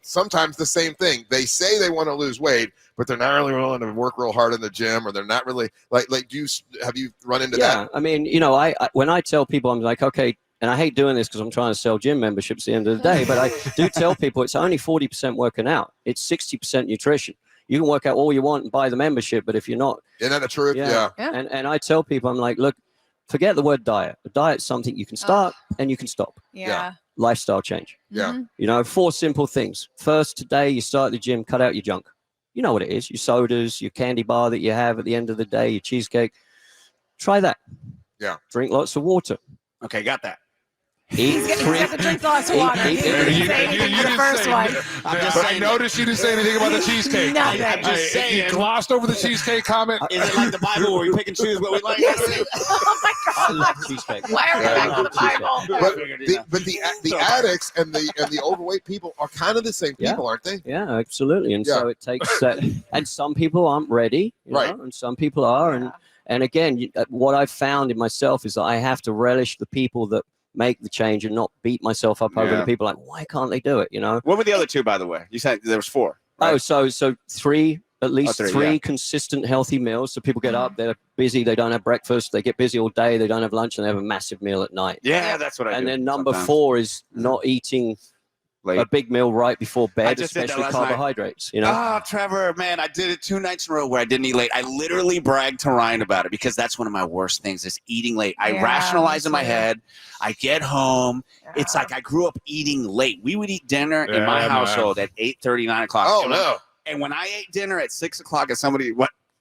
sometimes the same thing. They say they want to lose weight, but they're not really willing to work real hard in the gym, or they're not really like have you run into that? Yeah, I mean, you know, I when I tell people, I'm like, okay, and I hate doing this because I'm trying to sell gym memberships at the end of the day, but I do tell people it's only 40% working out. It's 60% nutrition. You can work out all you want and buy the membership, but if you're not. Isn't that the truth? Yeah. And I tell people, I'm like, look, forget the word diet. A diet's something you can start and you can stop. Yeah. Lifestyle change. Yeah. You know, 4 simple things. First, today you start the gym, cut out your junk. You know what it is, your sodas, your candy bar that you have at the end of the day, your cheesecake. Try that. Yeah. Drink lots of water. Okay, got that. He's got to drink lots of water. He didn't say anything for the first one. I noticed you didn't say anything about the cheesecake. Nothing. I'm just saying. You glossed over the cheesecake comment. Is it like the Bible where we pick and choose what we like? Oh my I God. love cheesecake. Why are we back to the Bible? But the addicts and the overweight people are kind of the same people, aren't they? Yeah, absolutely. And so it takes that. And some people aren't ready, you know, and some people are. And again, what I've found in myself is that I have to relish the people that make the change and not beat myself up over the people like, why can't they do it, you know? What were the other 2, by the way? You said there was 4. Right? Oh, so 3, at least 3 3, consistent healthy meals. So people get up, they're busy, they don't have breakfast, they get busy all day, they don't have lunch, and they have a massive meal at night. Yeah, that's what I do. And then number sometimes. 4 is not eating Late. a big meal right before I bed, just did that especially last carbohydrates, you know? Oh, Trevor, man, I did it 2 nights in a row where I didn't eat late. I literally bragged to Ryan about it because that's one of my worst things is eating late. I rationalize in my head. I get home. It's like I grew up eating late. We would eat dinner in my household at 8:30, 9 o'clock. Oh, no. And when I ate dinner at 6 o'clock at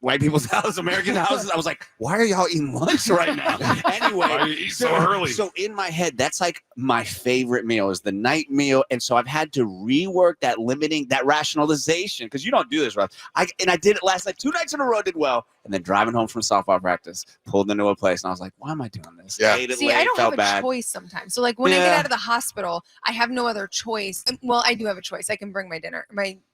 white people's houses, American houses, I was like, why are y'all eating lunch right now? Anyway, Why you eat so early? So in my head, that's like my favorite meal is the night meal. And so I've had to rework that rationalization because you don't do this, Rob. I did it last night, 2 nights in a row, did well. And then driving home from softball practice, pulled into a place, and I was like, why am I doing this? Yeah. Ate it See, late, I don't felt have a bad. choice sometimes. So like when I get out of the hospital, I have no other choice. Well, I do have a choice. I can bring my dinner.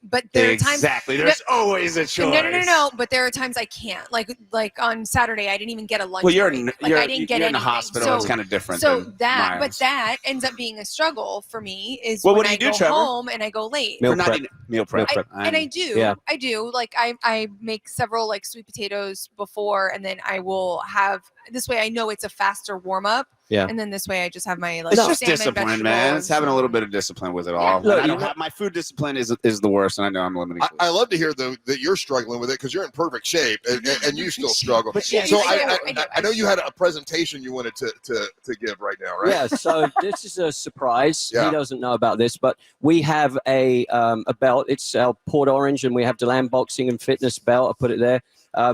But there are times Exactly. There's always a choice. No. But there are times I can't. Like on Saturday, I didn't even get a lunch. Well, break. I didn't get you're in the anything. hospital. So, it's kind of different. so than that, Miles. but that ends up being a struggle for me. Is Well, when what do I you do, go Trevor? home and I go late. Meal For not prep. eating- meal prep. I do. Yeah. I do. Like I make several like sweet potatoes before, and then I will have this way. I know it's a faster warm up. Yeah. And then this way, I just have my like It's just salmon, discipline, man. It's vegetables. having a little bit of discipline with it all. Look, I don't have, my food discipline is the worst, and I know I'm limiting. I love to hear though that you're struggling with it because you're in perfect shape and you still struggle. But yeah, So I do. I know you had a presentation you wanted to give right now, right? Yeah, so this is a surprise. Yeah. He doesn't know about this, but we have a belt. It's our Port Orange, and we have deland boxing and fitness belt. I put it there.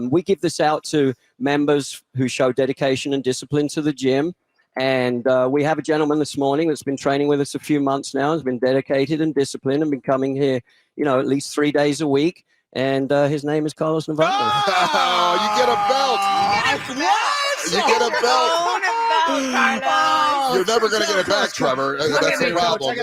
We give this out to members who show dedication and discipline to the gym. And we have a gentleman this morning that's been training with us a few months now, has been dedicated and disciplined and been coming here, you know, at least 3 days a week. And his name is Carlos Navarro. Oh, you get a belt. What? You get a belt. You're never going to get it back, Trevor. That's the problem.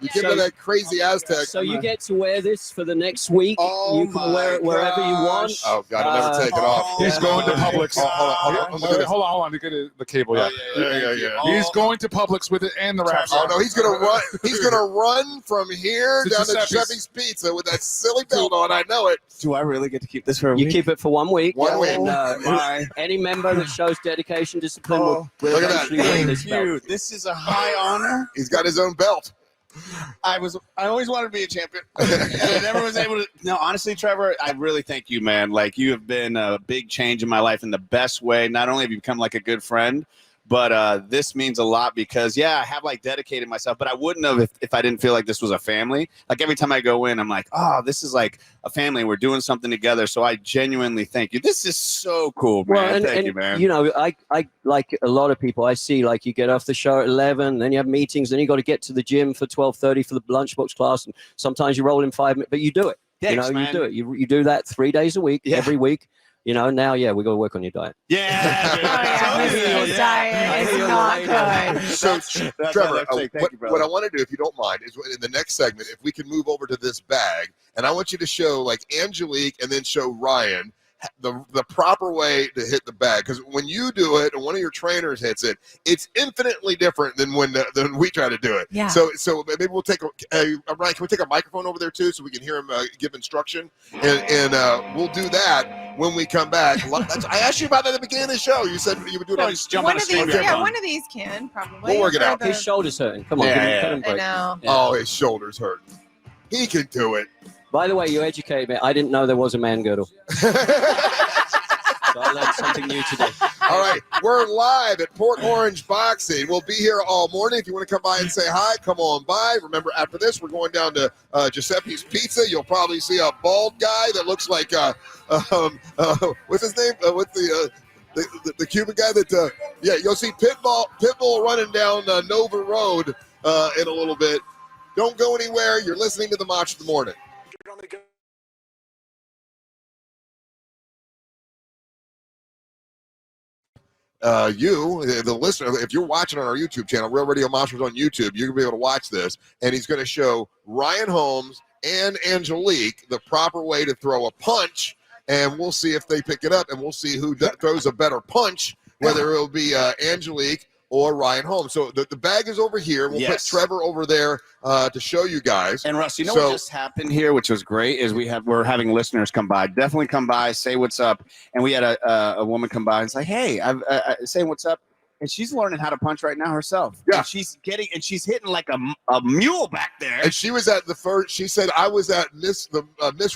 You give me that crazy Aztec. So you get to wear this for the next week. You can wear it wherever you want. Oh, God, I'll never take it off. He's going to Publix. Hold on. To get the cable. Yeah. He's going to Publix with it and the wraps. Oh, no, he's going to run. He's going to run from here down to Giuseppe's Pizza with that silly belt on. I know it. Do I really get to keep this for a You week? keep it for 1 week. 1 week. And, any member that shows dedication, discipline will Look at that. eventually win this belt. Dude, this is a high honor. He's got his own belt. I always wanted to be a champion. I never was able to. No, honestly, Trevor, I really thank you, man. Like, you have been a big change in my life in the best way. Not only have you become like a good friend, but this means a lot because, I have like dedicated myself, but I wouldn't have if I didn't feel like this was a family. Like, every time I go in, I'm like, oh, this is like a family. We're doing something together. So I genuinely thank you. This is so cool, man. Thank you, man. You know, I like a lot of people. I see like you get off the show at 11, then you have meetings, then you got to get to the gym for 12:30 for the lunchbox class, and sometimes you roll in 5 minutes, but you do it. Thanks, you man. do it. You do that 3 days a week, every week. You know, now, we got to work on your diet. Yeah. His diet is not good. So, Trevor, what I want to do, if you don't mind, is in the next segment, if we can move over to this bag, and I want you to show like Angelique and then show Ryan the proper way to hit the bag, because when you do it and one of your trainers hits it, it's infinitely different than when we try to do it. Yeah. So maybe we'll take Ryan, can we take a microphone over there too so we can hear him give instruction, and we'll do that when we come back. I asked you about that at the beginning of the show. You said you would do it. One of these can probably. We'll work it out. His shoulder's hurting. Come on, cut him a break. I know. Oh, his shoulder's hurting. He can do it. By the way, you educated me. I didn't know there was a man girdle. So I learned something new today. All right, we're live at Port Orange Boxing. We'll be here all morning. If you want to come by and say hi, come on by. Remember, after this, we're going down to Giuseppe's Pizza. You'll probably see a bald guy that looks like what's his name? What's the Cuban guy that? You'll see Pitbull running down Nova Road in a little bit. Don't go anywhere. You're listening to the Match of the Morning. The listener, if you're watching on our YouTube channel, Real Radio Monsters on YouTube, you're going to be able to watch this. And he's going to show Ryan Holmes and Angelique the proper way to throw a punch. And we'll see if they pick it up. And we'll see who throws a better punch, whether it'll be Angelique or Ryan Holmes. So the bag is over here. We'll put Trevor over there to show you guys. And Russ, what just happened here, which was great, is we're having listeners come by. Definitely come by, say what's up. And we had a woman come by and say, "Hey, I'm saying what's up." And she's learning how to punch right now herself. Yeah. And she's hitting like a mule back there. And she was at the first. She said, "I was at Miss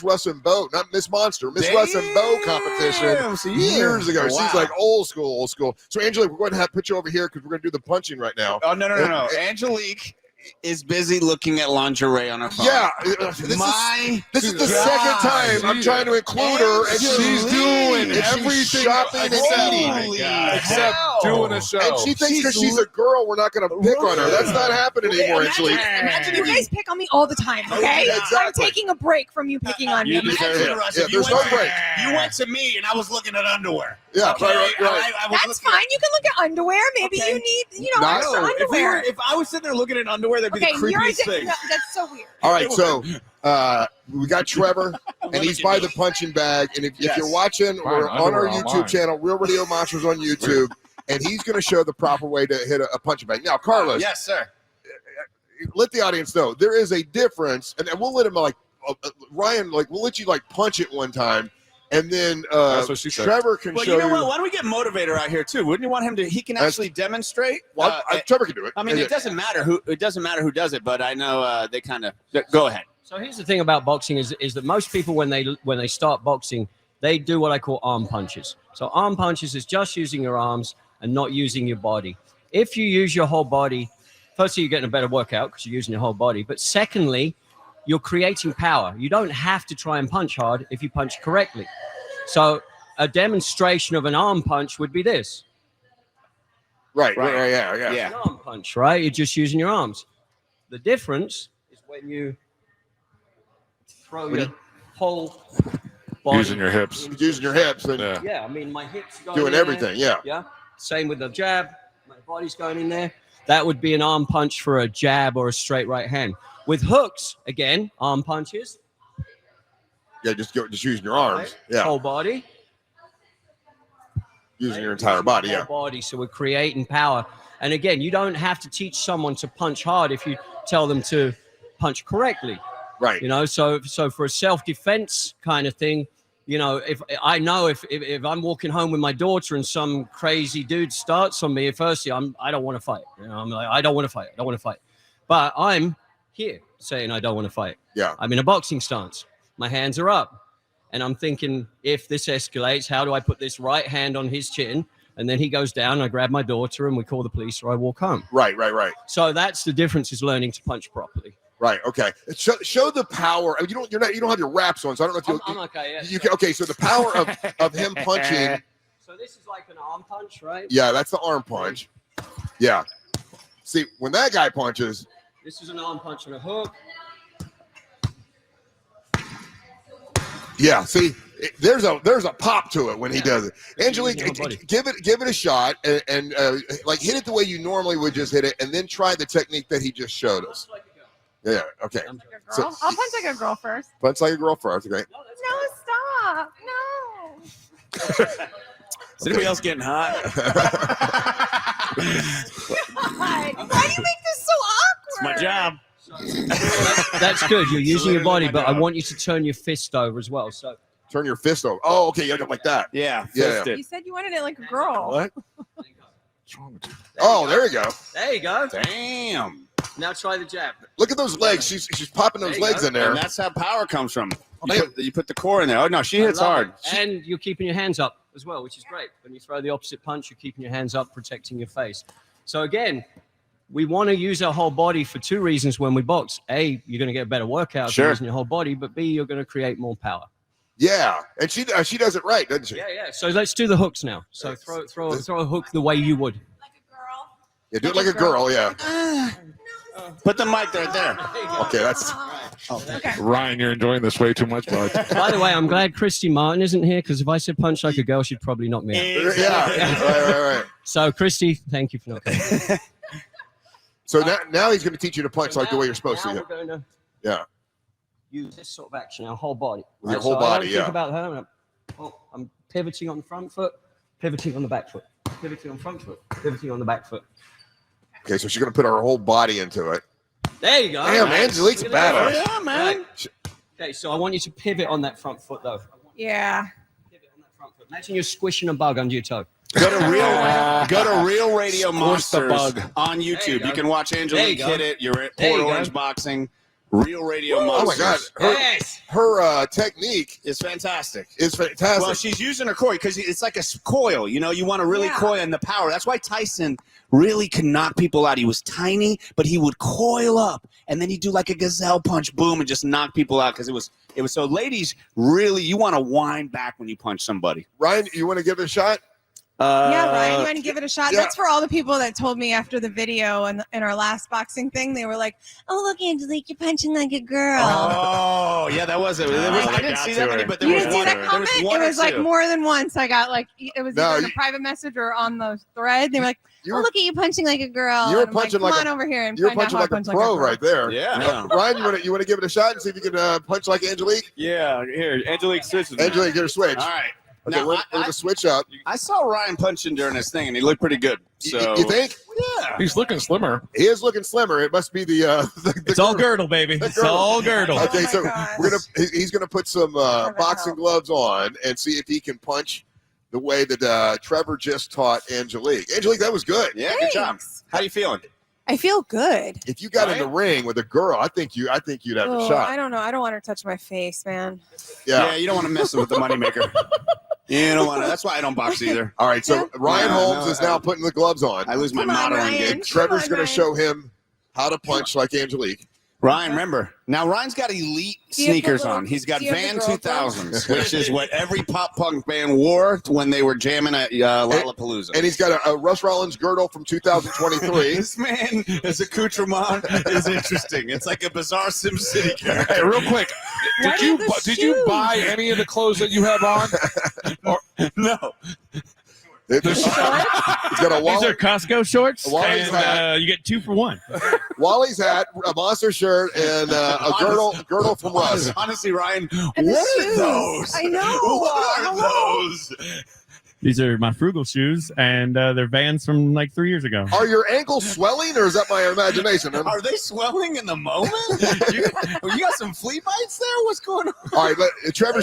Russ and Bo, not Miss Monster, Miss Russ and Bo competition years ago." Wow. She's like old school. So Angelique, we're going to put you over here because we're going to do the punching right now. Oh no! Angelique is busy looking at lingerie on her phone. Yeah, this is the second time I'm trying to include her, and she's doing everything shopping and eating except doing a show. And she thinks because she's a girl, we're not going to pick on her. That's not happening anymore, Angelique. Imagine you guys pick on me all the time, okay? Exactly. I'm taking a break from you picking on me. There's no break. You went to me, and I was looking at underwear. Yeah, okay? right. That's fine. You can look at underwear. Maybe you need, extra underwear. If I was sitting there looking at underwear, that'd be the creepiest thing. No, that's so weird. All right, so we got Trevor, and he's by the punching bag. And if you're watching, we're on our YouTube channel, Real Radio Monsters on YouTube, and he's going to show the proper way to hit a punching bag. Now, Carlos. Yes, sir. Let the audience know there is a difference, and we'll let him Ryan, we'll let you punch it one time. And then that's what she said. Trevor can show you. You know what? Why don't we get Motivator out here too? Wouldn't you want him to? He can actually demonstrate. Well, Trevor can do it. I mean, it doesn't matter who does it, but I know they kind of go ahead. So here's the thing about boxing is that most people when they start boxing, they do what I call arm punches. So arm punches is just using your arms and not using your body. If you use your whole body, firstly you're getting a better workout because you're using your whole body. But secondly, you're creating power. You don't have to try and punch hard if you punch correctly. So a demonstration of an arm punch would be this. Right. Yeah. An arm punch, right? You're just using your arms. The difference is when you throw your whole body. Using your hips. Using your hips and Yeah, I mean, my hips are going doing in everything. there. Yeah. Yeah. Same with the jab. My body's going in there. That would be an arm punch for a jab or a straight right hand. With hooks, again, arm punches. Yeah, just using your arms. Right? Yeah. Whole body. Using your entire body. Whole Yeah. body. So we're creating power. And again, you don't have to teach someone to punch hard if you tell them to punch correctly. Right. You know, so for a self-defense kind of thing, you know, if I'm walking home with my daughter and some crazy dude starts on me, firstly, I don't want to fight. You know, I'm like, I don't want to fight. I don't want to fight. But I'm here saying I don't want to fight. Yeah. I'm in a boxing stance. My hands are up. And I'm thinking, if this escalates, how do I put this right hand on his chin? And then he goes down, I grab my daughter, and we call the police, or I walk home. Right. So that's the difference, is learning to punch properly. Right. Okay. Show the power. You don't have your wraps on, so I don't know if I'm okay. Yeah. you can. Okay. So the power of him punching. So this is like an arm punch, right? Yeah, that's the arm punch. Yeah. See, when that guy punches. This is an arm punch and a hook. Yeah. See, there's a pop to it when he does it. Angelique, give it a shot and like hit it the way you normally would just hit it, and then try the technique that he just showed us. Yeah. Okay. Like a girl. I'll punch like a girl first. Punch like a girl first. Okay. No, stop. No. Is anybody else getting hot? God, why do you make this so awkward? It's my job. That's good. You're using your body, but I want you to turn your fist over as well. So turn your fist over. Oh, okay. You got it like that. Yeah. You said you wanted it like a girl. What? What's wrong with you? Oh, there you go. There you go. Damn. Now try the jab. Look at those legs. She's popping those legs in there. And that's how power comes from. You put the core in there. Oh, no, she hits hard. And you're keeping your hands up as well, which is great. When you throw the opposite punch, you're keeping your hands up, protecting your face. So again, we want to use our whole body for two reasons when we box. A, you're going to get a better workout using your whole body, but B, you're going to create more power. Yeah, and she does it right, doesn't she? Yeah. So let's do the hooks now. So throw a hook the way you would. Like a girl. Yeah, do it like a girl. Yeah. Put the mic right there. Okay, that's. Okay. Ryan, you're enjoying this way too much, bud. By the way, I'm glad Christy Martin isn't here, because if I said punch like a girl, she'd probably knock me out. Yeah. Right. So Christy, thank you for not coming. So now he's going to teach you to punch like the way you're supposed to. We're going to use this sort of action, our whole body. With your whole body, I don't think about that. I'm pivoting on the front foot, pivoting on the back foot, pivoting on front foot, pivoting on the back foot. Okay, so she's going to put her whole body into it. There you go. Damn, Angelique's badass. Yeah, man. Okay, so I want you to pivot on that front foot, though. Yeah. Pivot on that front foot. Imagine you're squishing a bug under your toe. Go to Real Radio Monsters bug. on YouTube. You can watch Angelique hit it. You're at Portorangeboxing. Real Radio Monsters. Oh my God, her technique is fantastic. Well, she's using her coil because it's like a coil. You know, you want to really coil in the power. That's why Tyson really could knock people out. He was tiny, but he would coil up, and then he'd do like a gazelle punch, boom, and just knock people out because it was so. Ladies, really, you want to wind back when you punch somebody. Ryan, you want to give it a shot? Yeah, Ryan, you want to give it a shot? That's for all the people that told me after the video and in our last boxing thing. They were like, "Oh, look, Angelique, you're punching like a girl." Oh, yeah, that was it. I didn't see that many, but there you was didn't see one. that comment? It was like more than once. I got like it was either in a private message or on the thread. They were like, "Oh, look at you punching like a girl." You were punching like, like come on over here and you're find out punching how like I punch a pro like a girl. right there. Yeah. Ryan, you want to give it a shot and see if you can punch like Angelique? Yeah, here, Angelique switches. Angelique, get her switch. All right. Okay, we're going to switch up. I saw Ryan punching during his thing, and he looked pretty good. So You think? Yeah. He's looking slimmer. He is looking slimmer. It must be the It's all girdle, baby. It's all girdle. Okay, so gosh. he's gonna put some boxing gloves on and see if he can punch the way that Trevor just taught Angelique. Angelique, that was good. Yeah, good job. How you feeling? I feel good. If you got in the ring with a girl, I think you'd have a shot. I don't know. I don't want her to touch my face, man. Yeah, you don't want to mess with the moneymaker. You don't want to. That's why I don't box either. All right, so Ryan Holmes is now putting the gloves on. I lose my Come on, modeling Ryan. gig. Trevor's going to show him how to punch like Angelique. Ryan, remember. Now, Ryan's got elite sneakers on. He's got Van 2000s, which is what every pop punk band wore when they were jamming at Lollapalooza. And he's got a Russ Rollins girdle from 2023. This man, his accoutrement is interesting. It's like a bizarre SimCity character. Hey, real quick, Did you buy any of the clothes that you have on? No. He's got a These are Costco shorts, Wally's hat. and you get 2 for 1. Wally's hat, a Monster shirt, and a girdle from Russ. Honestly, Ryan, And the what are shoes. those? I know. What are Hello. those? These are my frugal shoes, and they're Vans from like 3 years ago. Are your ankles swelling, or is that my imagination? Are they swelling in the moment? you got some flea bites there? What's going on? All right, Trevor,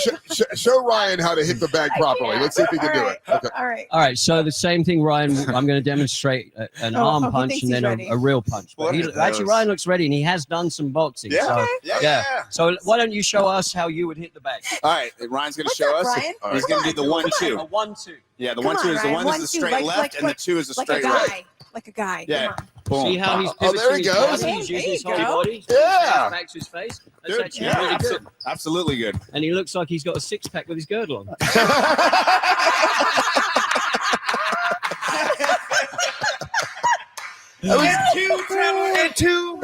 show Ryan how to hit the bag properly. Let's see if he can do it. Okay. All right. All right, so the same thing, Ryan. I'm going to demonstrate an arm he punch thinks and he's then ready. a real punch. But What he, are actually, those? Ryan looks ready, and he has done some boxing. Yeah. So, Yeah. yeah. So why don't you show us how you would hit the bag? All right, Ryan's going to What's show up, us. Ryan? He's going to do the 1-2. A 1-2. Yeah, the Come 1-2 is the on, one Ryan. is the 1-2, straight like- left, and the 2 is the Like a straight right. guy. Like a guy. Yeah. Come on. Boom. See how he's Oh, there pivoting he his goes. body? He's There using his you whole go. body. Yeah. Back to his face. That's Good. actually Yeah, really good. absolutely good. And he looks like he's got a six-pack with his girdle on. That was, And two.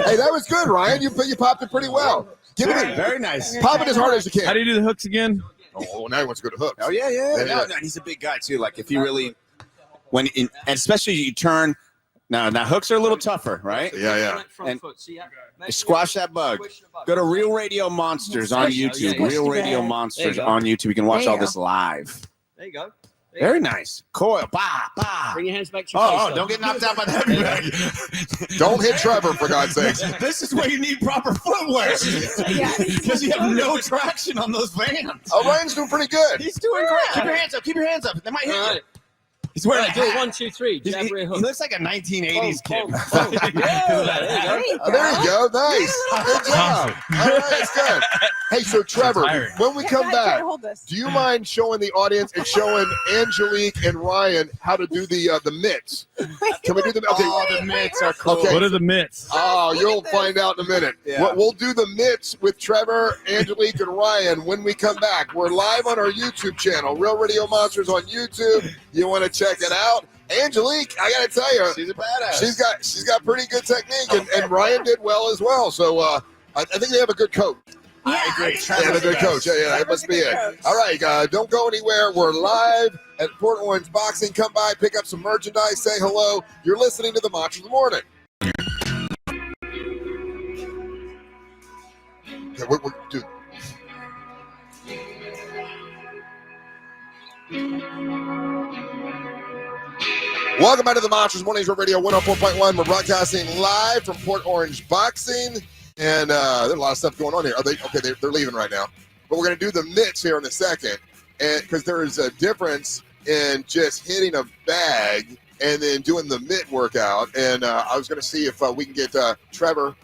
hey, that was good, Ryan. You popped it pretty well. Give it in. Very nice. Pop it as hard as you How can. do you do the hooks again? Oh, now he wants to go to hooks. Oh yeah. Yeah. No, and he's a big guy too. Like if you really, and especially you turn. Now hooks are a little tougher, right? Yeah. And squash that bug. Go to Real Radio Monsters on YouTube. Yeah. Real Radio There you Monsters go. on YouTube. You can watch There all you this live. There you go. Very nice. Coil. Bah, bah. Bring your hands back to your face. Oh, though. don't get knocked out by the heavy bag. Don't hit Trevor, for God's sakes. This is where you need proper footwear. Yeah. Because you have no traction on those vans. Oh, Ryan's doing pretty good. He's doing great. Keep your hands up. Keep your hands up. They might hit All you. right. He's wearing a Do it. hat. 1, 2, 3. He Jab, rear hook. looks like a 1980s kid. Boom, boom. There you Oh, there you go. Nice. Good job. All right, that's good. Hey, so Trevor, tiring. when we come back, Hold this. do you mind showing the audience and showing Angelique and Ryan how to do the mitts? Can we do them? Okay. Oh, the mitts are cool. Okay. What are the mitts? Oh, you'll at this. find out in a minute. Yeah. We'll do the mitts with Trevor, Angelique, and Ryan when we come back. We're live on our YouTube channel, Real Radio Monsters on YouTube. You want to check it out? Angelique, I got to tell you, She's a badass. she's got pretty good technique, and Ryan did well as well. So I think they have a good coach. I agree. They have a good coach. Yeah, that must be it. All right, don't go anywhere. We're live at Port Orange Boxing. Come by, pick up some merchandise, say hello. You're listening to the Monsters of the Morning. Okay, dude. Welcome back to the Monsters Mornings Radio 104.1. We're broadcasting live from Port Orange Boxing, and there's a lot of stuff going on here. Are they okay? They're leaving right now, but we're going to do the mitts here in a second, and because there is a difference in just hitting a bag and then doing the mitt workout. And I was going to see if we can get Trevor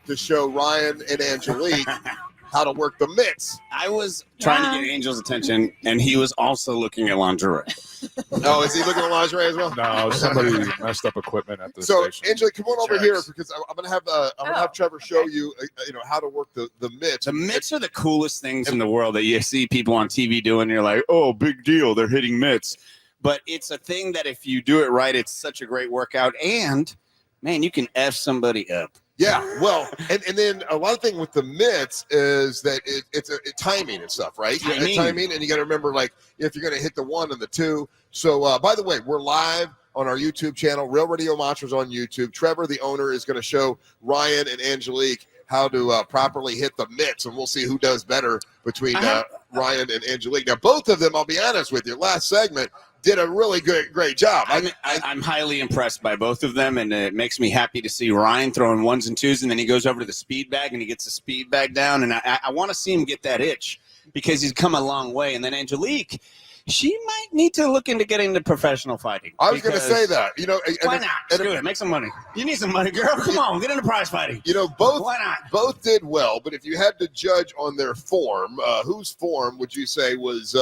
to show Ryan and Angelique how to work the mitts. I was trying to get Angel's attention, and he was also looking at lingerie. Oh, is he looking at lingerie as well? No, somebody messed up equipment at the So, station. Angelique, come on over Jerks. here because I'm gonna have Trevor show you, how to work the mitts. The mitts are the coolest things in the world that you see people on TV doing. And you're like, oh, big deal, they're hitting mitts. But it's a thing that if you do it right, it's such a great workout. And, man, you can F somebody up. Yeah, well, and then a lot of thing with the mitts is that it's timing and stuff, right? Timing, and you got to remember, like, if you're going to hit the 1 and the 2. So, by the way, we're live on our YouTube channel, Real Radio Monsters on YouTube. Trevor, the owner, is going to show Ryan and Angelique how to properly hit the mitts, and we'll see who does better between Ryan and Angelique. Now, both of them, I'll be honest with you, last segment did a really great job. I'm highly impressed by both of them, and it makes me happy to see Ryan throwing 1s and 2s, and then he goes over to the speed bag and he gets the speed bag down, and I want to see him get that itch because he's come a long way. And then Angelique, she might need to look into getting into professional fighting. I was going to say that. Why not? Do it. Make some money. You need some money, girl. Come on, get into prize fighting. Why not? Both did well, but if you had to judge on their form, whose form would you say was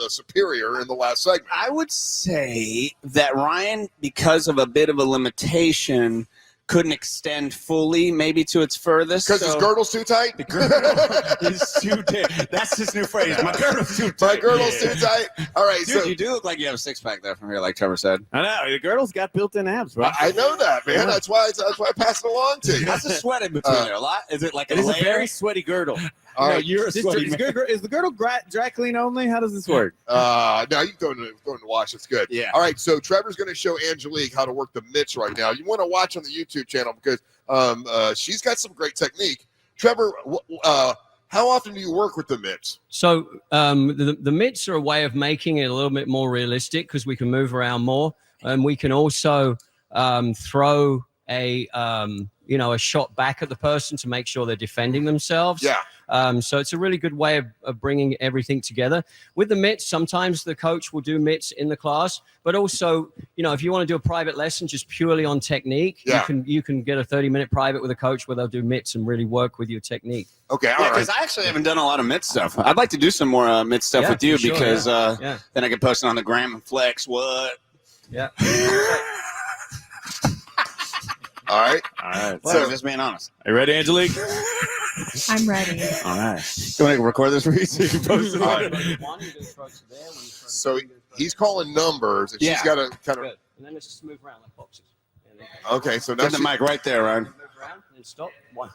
superior in the last segment? I would say that Ryan, because of a bit of a limitation, couldn't extend fully, maybe to its furthest. Because his girdle's too tight? The girdle is too tight. That's his new phrase. My girdle's too tight. My girdle's too tight. All right, Dude, so you do look like you have a six-pack there from here, like Trevor said. I know. The girdle's got built-in abs, bro. I know that, man. That's why I pass it along to you. How's the sweat in between there? A lot? Is it like a It is a layer? very sweaty girdle. All right. You're a sweaty man. Is the girdle dry clean only? How does this work? No, you can throw it in the wash. It's good. Yeah. All right. So Trevor's going to show Angelique how to work the mitts right now. You want to watch on the YouTube channel because she's got some great technique. Trevor, how often do you work with the mitts? So the mitts are a way of making it a little bit more realistic because we can move around more, and we can also throw a shot back at the person to make sure they're defending themselves. Yeah. So it's a really good way of bringing everything together. With the mitts, sometimes the coach will do mitts in the class, but also, if you want to do a private lesson just purely on technique, you can get a 30-minute private with a coach where they'll do mitts and really work with your technique. Okay, all right. Because I actually haven't done a lot of mitt stuff. I'd like to do some more mitt stuff with you because then I can post it on the gram and flex. What? Yeah. All right. So just being honest. Are you ready, Angelique? I'm ready. All right. You want to record this for you so you can post it on? So he's calling numbers, and she's got to kind of. And then let's just move around like boxes. Okay, so now Get the mic right there, Ryan. Move around and then stop. One.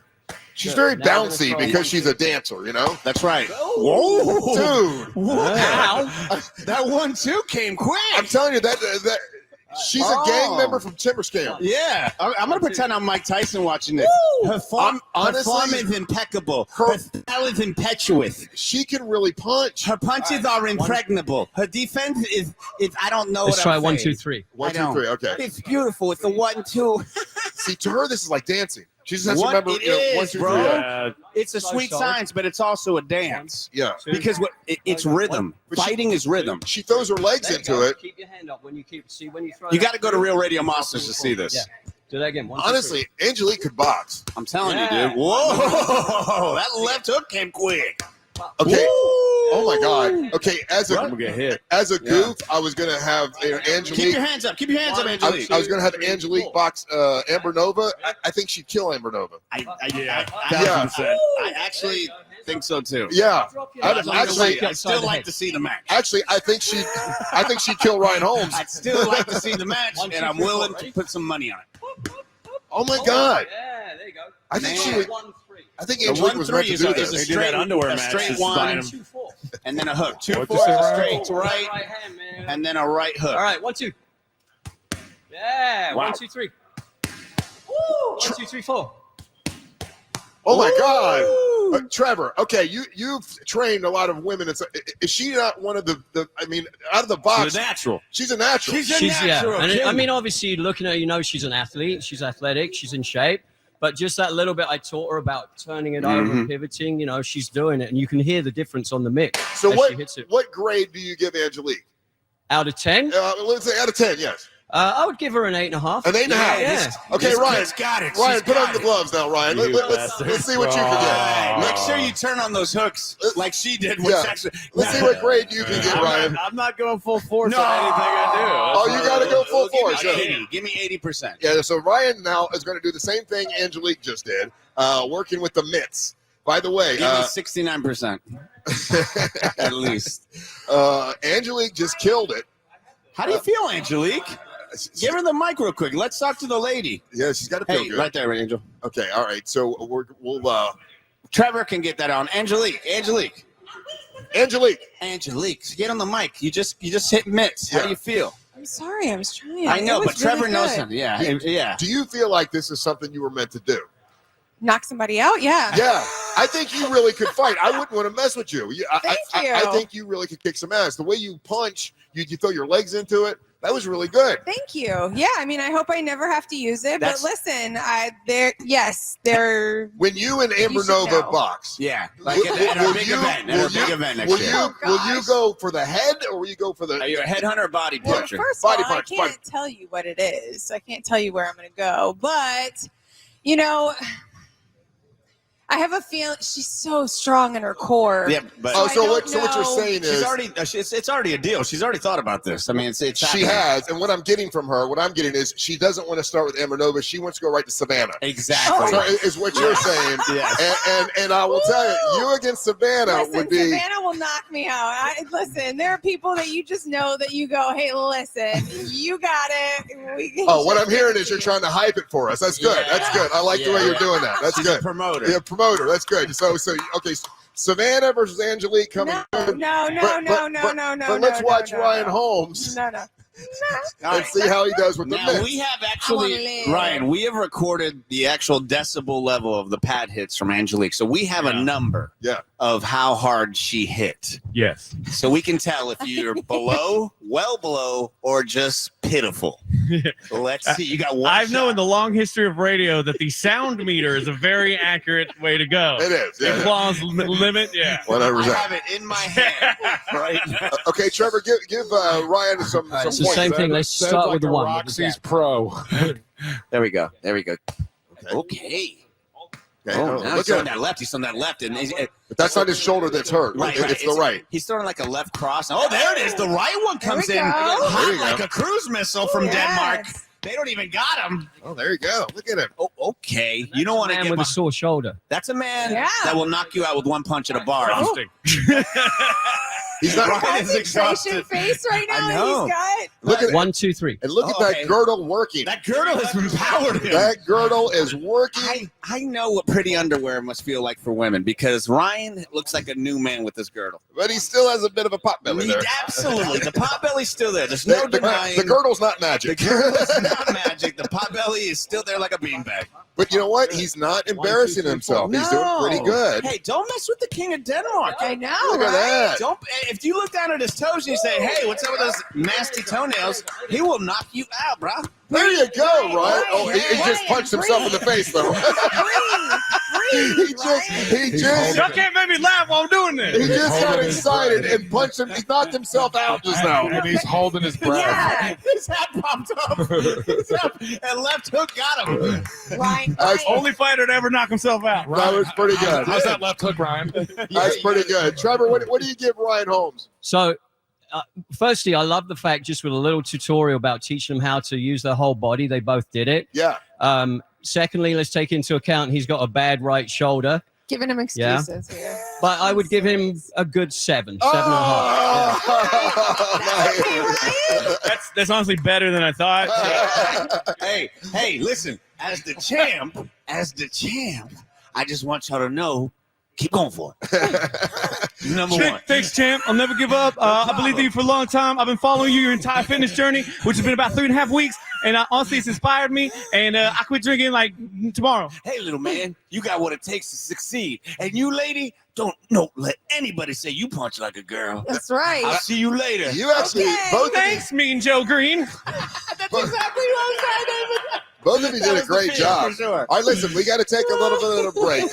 she's Good. very Now we're gonna bouncy throw because one, she's a dancer, That's right. Whoa, dude! Wow. That 1-2 came quick. I'm telling you that she's a gang member from Timber Scale. Yeah. I'm going to pretend I'm Mike Tyson watching this. Her form is impeccable. Her style is impetuous. She can really punch. Her punches are impregnable. Her defense is I don't know Let's what try I'm 1, saying. 2, 3. 1, 2, 3. Okay. It's beautiful. It's a 1-2. See, to her, this is like dancing. She just has to remember. It is, 1, 2, 3. bro. Yeah. It's a sweet science, but it's also a dance. Yeah. Because it's rhythm. Fighting is rhythm. She throws her legs into it. Keep your hand up when you throw. You got to go to Real Radio Monsters to see this. Yeah. Do that again. 1, 2, 3. Honestly, Angelique could box. I'm telling you, dude. Whoa! That left hook came quick. Okay. Woo! Oh my God. Okay. As a goof, I was gonna have Angelique. Keep your hands up. Keep your hands up, Angelique. I was gonna have Angelique box Amber Nova. I think she'd kill Amber Nova. I 1,000%. I actually think so too. Yeah. I'd still like to see the match. Actually, I think she'd kill Ryan Holmes. I'd still like to see the match, and I'm willing to put some money on it. Oh my God. Yeah, there you go. I think she would. 1, 3. I think Angelique was meant to do is a this. straight underwear a match. straight Just one, buying 2, 4. and then a hook. 2, 4, What'd you say, Ryan? straight to right, Right hand, man. and then a right hook. All right, 1, 2. Yeah, Wow. 1, 2, 3. 1, 2, 3, 4. Oh my God. Trevor, okay, you've trained a lot of women. Is she not one of the out of the box? She's a natural. She's a natural. She's a natural. And kid. I mean, obviously, looking at her, she's an athlete. She's athletic. She's in shape. But just that little bit I taught her about turning it over and pivoting, she's doing it. And you can hear the difference on the mix. So as she hits it. what grade do you give Angelique? Out of 10? Let's say out of 10, yes. I would give her an 8.5. An 8.5. Yeah. Okay, Ryan. Got it. Ryan, She's put got on the it. gloves now, Ryan. Let's see what you can get. Make sure you turn on those hooks like she did. Let's see what grade you can get, Ryan. I'm not going full force No. on anything I do. Oh, you got to go full force. Give me 80%. Yeah, so Ryan now is going to do the same thing Angelique just did, working with the mitts. By the way, Give me 69%. At least. Angelique just killed it. How do you feel, Angelique? Give her the mic real quick. Let's talk to the lady. Yeah, she's got to feel Hey, good. right there, Angel. Okay, all right. So we'll Trevor can get that on. Angelique, get on the mic. You just hit mitts. How do you feel? I'm sorry, I was trying. I know, It but was Trevor really knows good. him. Yeah. Do you feel like this is something you were meant to do? Knock somebody out? Yeah. Yeah, I think you really could fight. I wouldn't want to mess with you. Thank you. I think you really could kick some ass. The way you punch, you throw your legs into it. That was really good. Thank you. Yeah, I mean, I hope I never have to use it. That's- but listen, they're. When you and Amber You should Nova know. box, Yeah. Like at our big event. At our big event next year. will you go for the head or will you go for the? Are you a headhunter or body Well, puncher? first of Body all, punch, I can't tell you what it is. I can't tell you where I'm going to go. But, I have a feeling she's so strong in her core. Yeah, but So I what don't you're know. saying is she's already. It's already a deal. She's already thought about this. I mean, it's she happening. has, and what I'm getting is she doesn't want to start with Amber Nova. She wants to go right to Savannah. Exactly. So is what you're saying. Yes. And I will tell you against Savannah would be. Savannah will knock me out. Listen, there are people that you just know that you go, hey, listen, you got it. What I'm hearing is you're trying to hype it for us. That's good. Yeah. That's good. I like the way you're doing that. That's She's good. a promoter. Yeah, promoter. That's good. So okay. Savannah versus Angelique coming. No. But let's watch Ryan Holmes and see how he does with the Now, mitts. we have actually, Ryan, we have recorded the actual decibel level of the pad hits from Angelique. So we have a number of how hard she hit. Yes. So we can tell if you're below, well below, or just pitiful. Let's see. You got one I've known in the long history of radio that the sound meter is a very accurate way to go. It is. The applause limit, yeah. 100%. I have it in my hand right now. Okay, Trevor, give Ryan some It's the points. same thing. Let's start with the one. Roxy's Pro. There we go. Okay. Oh, now he's on that left. He's on that left. And but that's not his shoulder that's hurt. It's the right. He's throwing like a left cross. Oh, there it is. The right one comes in There you like go. a cruise missile from Denmark. They don't even got him. Oh, there you go. Look at him. Oh, okay. You don't want to Man get with a sore shoulder. That's a man that will knock you out with one punch at a bar. He's not. Concentration face right now. I know. He's got. Look at 1, 2, 3. And look at that girdle working. That girdle has empowered him. That girdle is working. I know what pretty underwear must feel like for women because Ryan looks like a new man with this girdle. But he still has a bit of a pot belly there. Absolutely. The pot belly's still there. There's no denying. The girdle's not magic. The girdle's not magic. The pot belly is still there like a beanbag. But you know what? He's not embarrassing himself. He's doing pretty good. Hey, don't mess with the king of Denmark. I know. Look at that. Don't. If you look down at his toes and you say, "Hey, what's up with those nasty toenails?" He will knock you out, bro. There you go, Ryan. Oh, he just Ryan, punched himself in the face, though. He just Y'all can't make me laugh while I'm doing this. he just got excited and punched him. He knocked himself out just now. And he's holding his breath. Yeah. His hat popped up. And left hook got him. Ryan. Only fighter to ever knock himself out. That was pretty good. How's that left hook, Ryan? That's pretty good. Trevor, what do you give Ryan Holmes? So, firstly, I love the fact just with a little tutorial about teaching them how to use their whole body. They both did it. Yeah. Secondly, let's take into account he's got a bad right shoulder. Giving him excuses here. But I would give him a good 7, 7.5. That's honestly better than I thought. Hey, listen. As the champ, I just want y'all to know, keep going for it. Number one. Thanks, champ. I'll never give up. I believe in you for a long time. I've been following you your entire fitness journey, which has been about 3.5 weeks. And honestly, it's inspired me. And I quit drinking like tomorrow. Hey, little man, you got what it takes to succeed. And you, lady, don't let anybody say you punch like a girl. That's right. I'll see you later. You actually both Thanks, Mean Joe Green. That's exactly what I'm saying, David. Both of you did a great job. For sure. All right, listen, we got to take a little bit of a break.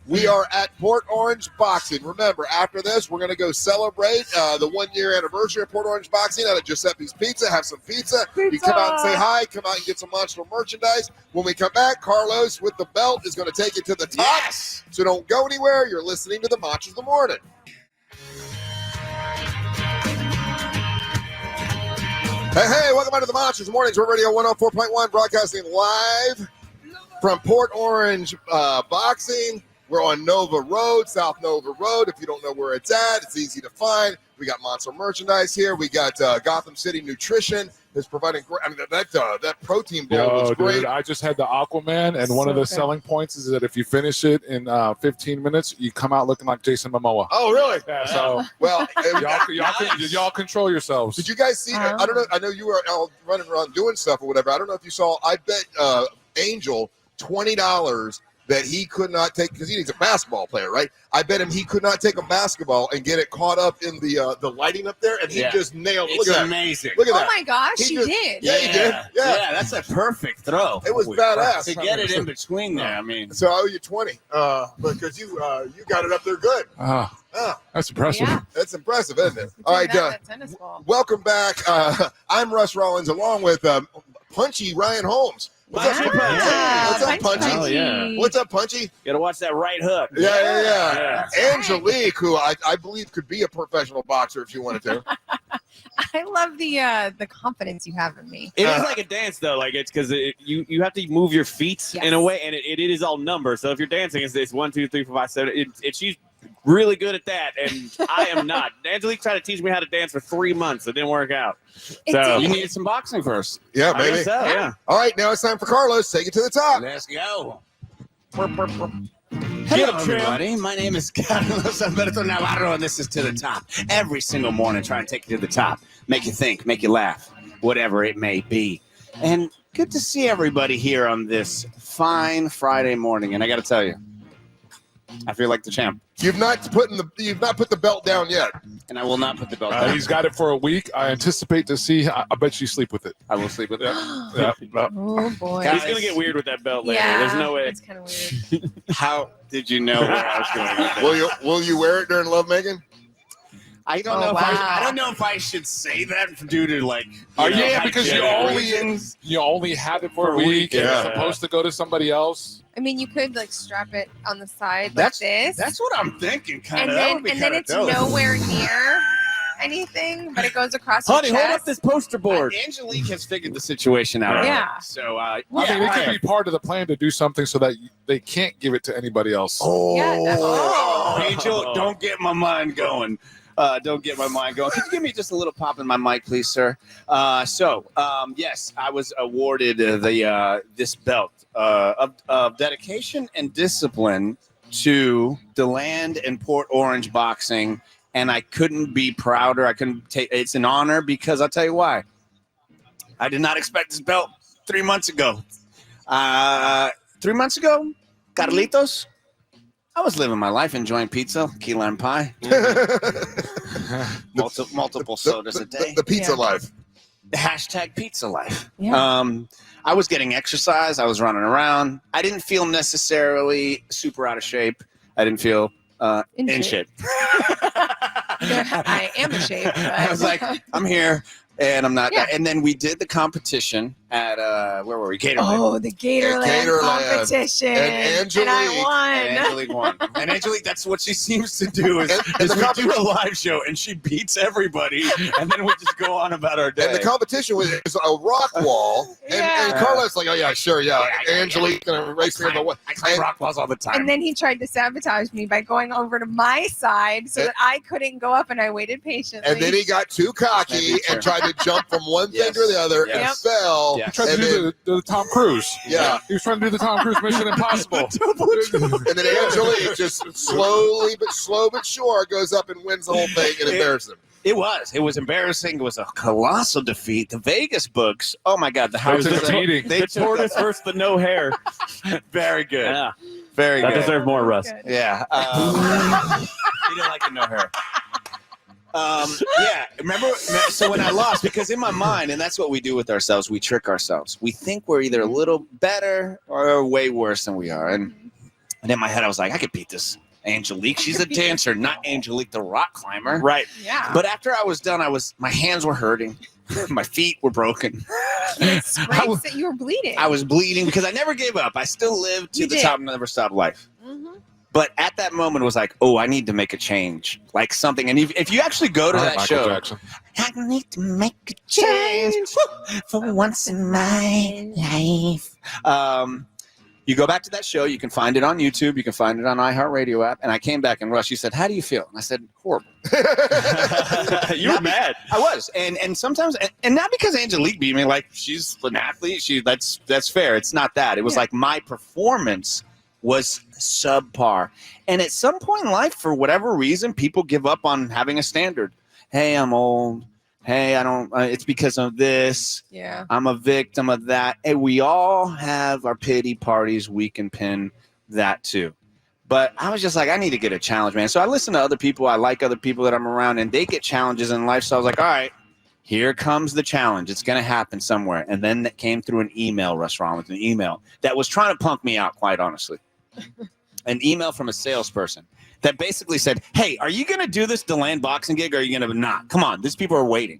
We are at Port Orange Boxing. Remember, after this, we're going to go celebrate the 1-year anniversary of Port Orange Boxing out of Giuseppe's Pizza. Have some pizza. You come out and say hi. Come out and get some monster merchandise. When we come back, Carlos with the belt is going to take you to the top. Yes. So don't go anywhere. You're listening to the Machos of the Morning. Hey, welcome back to the Machos Mornings. We're Radio 104.1, broadcasting live from Port Orange Boxing. We're on Nova Road, South Nova Road. If you don't know where it's at, it's easy to find. We got monster merchandise here. We got Gotham City Nutrition is providing great. I mean, that protein bowl was great. Dude, I just had the Aquaman, and one of the selling points is that if you finish it in 15 minutes, you come out looking like Jason Momoa. Oh, really? Yeah, so Well, y'all control yourselves. did you guys see? I don't know. I know you were all running around doing stuff or whatever. I don't know if you saw. I bet Angel $20 that he could not take because he's a basketball player, right? I bet him he could not take a basketball and get it caught up in the lighting up there, and he just nailed it. It's Look at amazing. that. Look at that. Oh my gosh, He he just- did. Yeah, he did. Yeah. That's a perfect throw. It was badass. To get it in between there, I mean. So I owe you 20 because you got it up there good. That's impressive. Yeah. That's impressive, isn't it? All right, That tennis ball. welcome back. I'm Russ Rollins along with Punchy Ryan Holmes. What's up, Punchy? What's up, Punchy? Oh, yeah. What's up, Punchy? Gotta watch that right hook. Yeah. Angelique, who I believe could be a professional boxer if she wanted to. I love the confidence you have in me. It is like a dance, though. Like it's because you have to move your feet in a way, and it is all numbers. So if you're dancing, it's 1, 2, 3, 4, 5, 7. She's really good at that, and I am not. Angelique tried to teach me how to dance for 3 months. It didn't work out. So You needed some boxing first. Yeah, I baby. guess so, yeah. All right, now it's time for Carlos. Take it to the top. Let's go. Hello, everybody. My name is Carlos Alberto Navarro, and this is To the Top. Every single morning, trying to take you to the top, make you think, make you laugh, whatever it may be. And good to see everybody here on this fine Friday morning. And I got to tell you, I feel like the champ. You've not put the belt down yet. And I will not put the belt down. He's got it for a week. I anticipate to see. I bet you sleep with it. I will sleep with it. Yeah. Oh boy. Guys, He's gonna get weird with that belt later. Yeah, There's no way. it's kind of weird. How did you know where I was going with that? Will you wear it during lovemaking? I don't know. I don't know if I should say that due to like. Because you only have it for a week. And it's supposed to go to somebody else. I mean, you could like strap it on the side like this. That's what I'm thinking. Kind of. And then it's nowhere near anything, but it goes across Honey, your chest. hold up this poster board. Angelique has figured the situation out. Yeah. So, I mean, it could be part of the plan to do something so that they can't give it to anybody else. Angel, don't get my mind going. Don't get my mind going. Could you give me just a little pop in my mic, please, sir? Yes, I was awarded this belt of dedication and discipline to DeLand and Port Orange Boxing, and I couldn't be prouder. I couldn't take. It's an honor because I'll tell you why. I did not expect this belt 3 months ago. 3 months ago, Carlitos, I was living my life enjoying pizza, key lime pie, multiple sodas a day. The pizza life. Hashtag pizza life. Yeah. I was getting exercise. I was running around. I didn't feel necessarily super out of shape. I didn't feel in shape. I am in shape. But... I was like, I'm here. And I'm not. Yeah. And then we did the competition at where were we? Gatorland. Oh, the Gatorland competition. And I won. And Angelique won. And Angelique, that's what she seems to do is we do a live show and she beats everybody, and then we just go on about our day. And the competition was a rock wall, and Carlos like, oh yeah, sure, yeah. Angelique gonna race me on the wall. I climb rock walls all the time. And then he tried to sabotage me by going over to my side so that I couldn't go up, and I waited patiently. And then he got too cocky and tried to jump from one thing to the other and fell. He tried to do the Tom Cruise. Yeah. He was trying to do the Tom Cruise Mission Impossible. And then Angelique just slow but sure goes up and wins the whole thing and embarrasses him. It was embarrassing. It was a colossal defeat. The Vegas books. Oh my God, the house. They tortoise versus the no hair. Very good. Yeah. Very good. That deserved more, Russ. Good. Yeah. He didn't like the no hair. Remember, so when I lost, because in my mind, and that's what we do with ourselves, we trick ourselves. We think we're either a little better or way worse than we are. And in my head, I was like, I could beat this Angelique. She's a dancer, not Angelique, the rock climber. Right. Yeah. But after I was done, my hands were hurting. My feet were broken. That you were bleeding. I was bleeding because I never gave up. I still lived to the top and never stopped life. Mm-hmm. But at that moment, it was like, oh, I need to make a change, like something. And if you actually go to that show, I need to make a change for once in my life. You go back to that show. You can find it on YouTube. You can find it on iHeartRadio app. And I came back and Russ, you said, how do you feel? And I said, horrible. You were mad. I was. And sometimes, and not because Angelique beat me, like she's an athlete. That's fair. It's not that. It was like my performance was subpar. And at some point in life, for whatever reason, people give up on having a standard. Hey, I'm old. Hey, I don't, it's because of this. Yeah. I'm a victim of that. And we all have our pity parties. We can pin that too. But I was just like, I need to get a challenge, man. So I listen to other people. I like other people that I'm around, and they get challenges in life. So I was like, all right, here comes the challenge. It's going to happen somewhere. And then that came through an email, Russ Rollins, an email that was trying to punk me out, quite honestly. An email from a salesperson that basically said, hey, are you going to do this DeLand boxing gig or are you going to not? Come on, these people are waiting.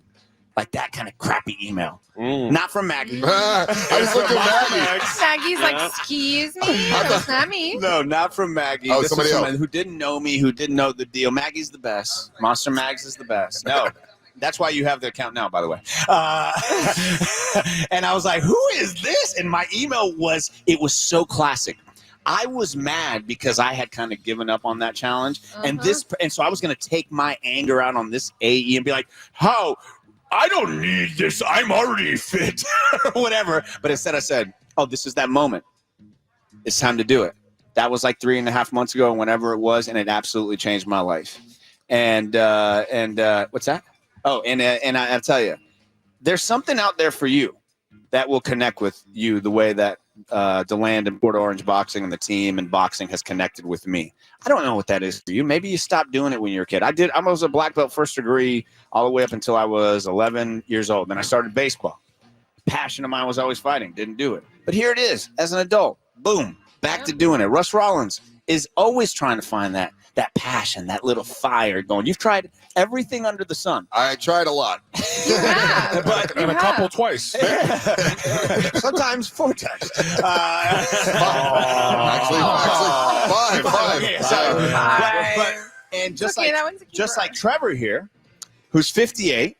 Like that kind of crappy email. Not from Maggie. I just looked at Maggie. Maggie's like, excuse me? That's not me. No, not from Maggie. Oh, this somebody is else. someone who didn't know me, who didn't know the deal. Maggie's the best. Monster Mags is the best. No. That's why you have the account now, by the way. And I was like, who is this? And my email was so classic. I was mad because I had kind of given up on that challenge. And so I was going to take my anger out on this AE and be like, how? I don't need this. I'm already fit or whatever. But instead I said, oh, this is that moment. It's time to do it. That was like 3.5 months ago, whenever it was, and it absolutely changed my life. And what's that? Oh, and I'll tell you, there's something out there for you that will connect with you the way that DeLand and Port Orange Boxing and the team and boxing has connected with me. I don't know what that is for you. Maybe you stopped doing it when you were a kid. I was a black belt first degree all the way up until I was 11 years old. Then I started baseball. Passion of mine was always fighting. Didn't do it. But here it is as an adult. Boom. Back to doing it. Russ Rollins is always trying to find that passion, that little fire going. You've tried everything under the sun. I tried a lot. Yeah. But And a couple twice. sometimes 4 times. Actually, five. Okay, so, but and just Okay, that like one's a just keeper. like Trevor here, who's 58,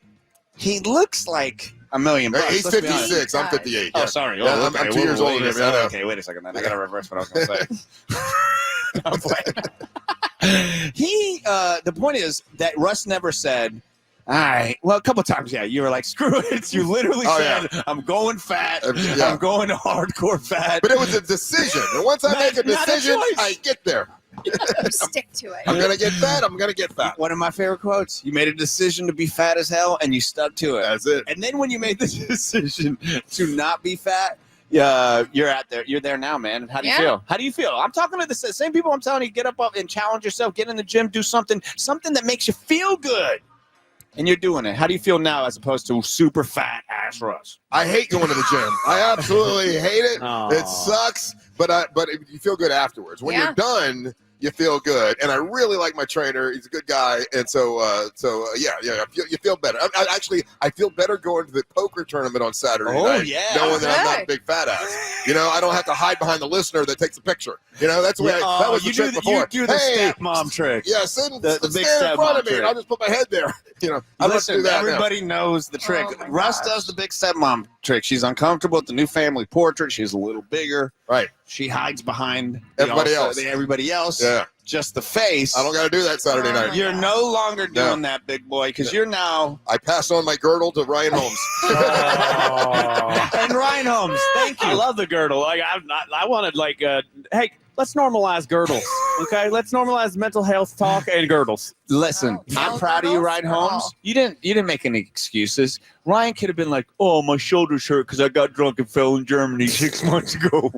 he looks like $1 million. He's Let's be honest. 56. I'm 58. Oh, yeah. sorry. Yeah, Oh, I'm 2 years older than him. I know. Okay, wait a second. Then I got to reverse what I was going to say. I'm playing. The point is that Russ never said, all right. Well, a couple times, yeah. You were like, screw it. You literally said, I'm going fat. Yeah. I'm going to hardcore fat. But it was a decision. And once I make a Not a decision, choice. I get there. You stick to it. I'm going to get fat. I'm going to get fat. One of my favorite quotes. You made a decision to be fat as hell, and you stuck to it. That's it. And then when you made the decision to not be fat, you're out there. You're there now, man. How do you feel? How do you feel? I'm talking to the same people. I'm telling you, get up and challenge yourself. Get in the gym. Do something that makes you feel good. And you're doing it. How do you feel now as opposed to super fat ass Russ? I hate going to the gym. I absolutely hate it. Aw. It sucks, but you feel good afterwards. When you're done, you feel good. And I really like my trainer. He's a good guy. And you feel better. I feel better going to the poker tournament on Saturday night, knowing that I'm not a big fat ass. I don't have to hide behind the listener that takes a picture. That's the way that was the trick before. You do the stepmom trick. Yeah, the big stand in front of me, trick. and I'll just put my head there. I Listen, do that everybody knows the trick. Oh my Russ gosh. does the big stepmom trick. She's uncomfortable with the new family portrait. She's a little bigger. Right. She hides behind Everybody else. Everybody else. Yeah. Just the face. I don't got to do that Saturday night. You're no longer doing that, big boy, because you're now. I passed on my girdle to Ryan Holmes. And Ryan Holmes, thank you. I love the girdle. I wanted hey, let's normalize girdles. Okay, let's normalize mental health talk and girdles. Listen, Oh, I'm no proud of you, girdles? Ryan Holmes. Oh. You didn't make any excuses. Ryan could have been like, "Oh, my shoulders hurt because I got drunk and fell in Germany 6 months ago."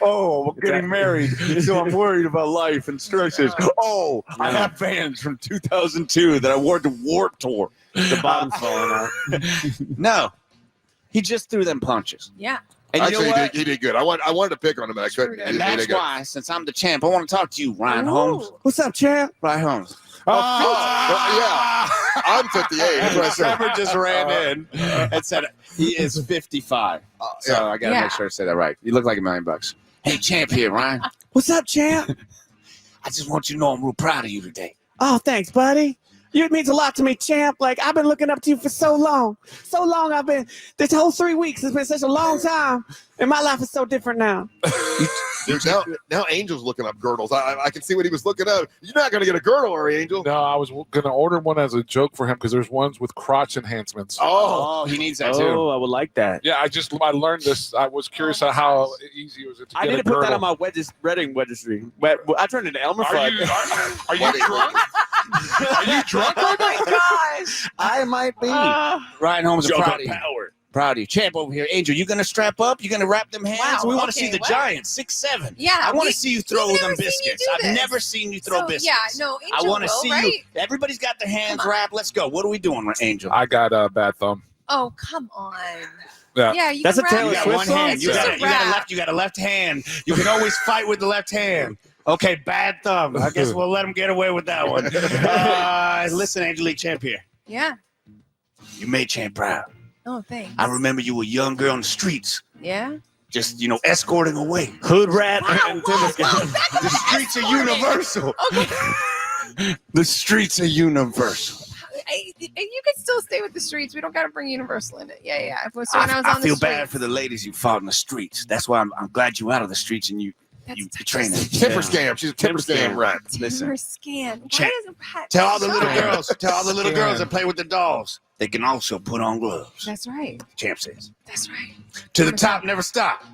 Oh, I'm getting married, so I'm worried about life and stresses. Oh, I have Vans from 2002 that I wore to Warped Tour. The bottom's falling out. No, he just threw them punches. Yeah. And you Actually, know what? he did good. I wanted to pick on him, but I couldn't. And that's why, since I'm the champ, I want to talk to you, Ryan Holmes. Ooh. What's up, champ? Ryan Holmes. Yeah, I'm 58. That's what I said. Trevor just ran in and said he is 55. So yeah. I got to make sure to say that right. You look like $1 million. Hey, champ here, Ryan. What's up, champ? I just want you to know I'm real proud of you today. Oh, thanks, buddy. It means a lot to me, champ. Like, I've been looking up to you for so long. So long this whole 3 weeks has been such a long time. And my life is so different now. Now Angel's looking up girdles. I can see what he was looking up. You're not going to get a girdle, are you, Angel? No, I was going to order one as a joke for him because there's ones with crotch enhancements. Oh, he needs that too. Oh, I would like that. Yeah, I learned this. I was curious on how easy it was to get I need a to put that girdle. on my wedding registry. I turned into Elmer Are Fudd. you drunk? Are you drunk right now? Oh my gosh. I might be. Ryan Holmes, I'm proud of you. power. Proud of you. Champ over here. Angel, you going to strap up? You going to wrap them hands? Wow, We want to okay, see the wow. giants, 6'7". Yeah, I want we- to see you throw we've them never seen you biscuits. do I've this. never seen you throw So, biscuits. yeah, no, I Angel want to will, see right? you. Everybody's got their hands Come on. wrapped. Let's go. What are we doing, Angel? I got a bad thumb. Oh, come on. Yeah. Yeah, you That's can a wrap Taylor You it. got Swift one song? hand. It's You just got, a you, got a wrap. left, you got a left hand. You can always fight with the left hand. Okay, bad thumb. I guess we'll let him get away with that one. Listen, Angelique Champ here. Yeah. You made Champ proud. Oh, thanks. I remember you were a young girl in the streets, Yeah. just, escorting away. Hood rat. Wow, and whoa, tennis whoa, guy. back up The streets are universal. Okay. The streets are universal. You can still stay with the streets. We don't got to bring Universal in it. Yeah, yeah. So when I was on I feel the bad streets, for the ladies you fought in the streets. That's why I'm glad you out of the streets and you train them. Timber scam. She's a timber scam rat. Listen. Timber scan. Why Check. doesn't Pat Tell all the shut little up? girls. Tell all the little girls that play with the dolls. They can also put on gloves. That's right. Champ says. That's right. To the top, never stop.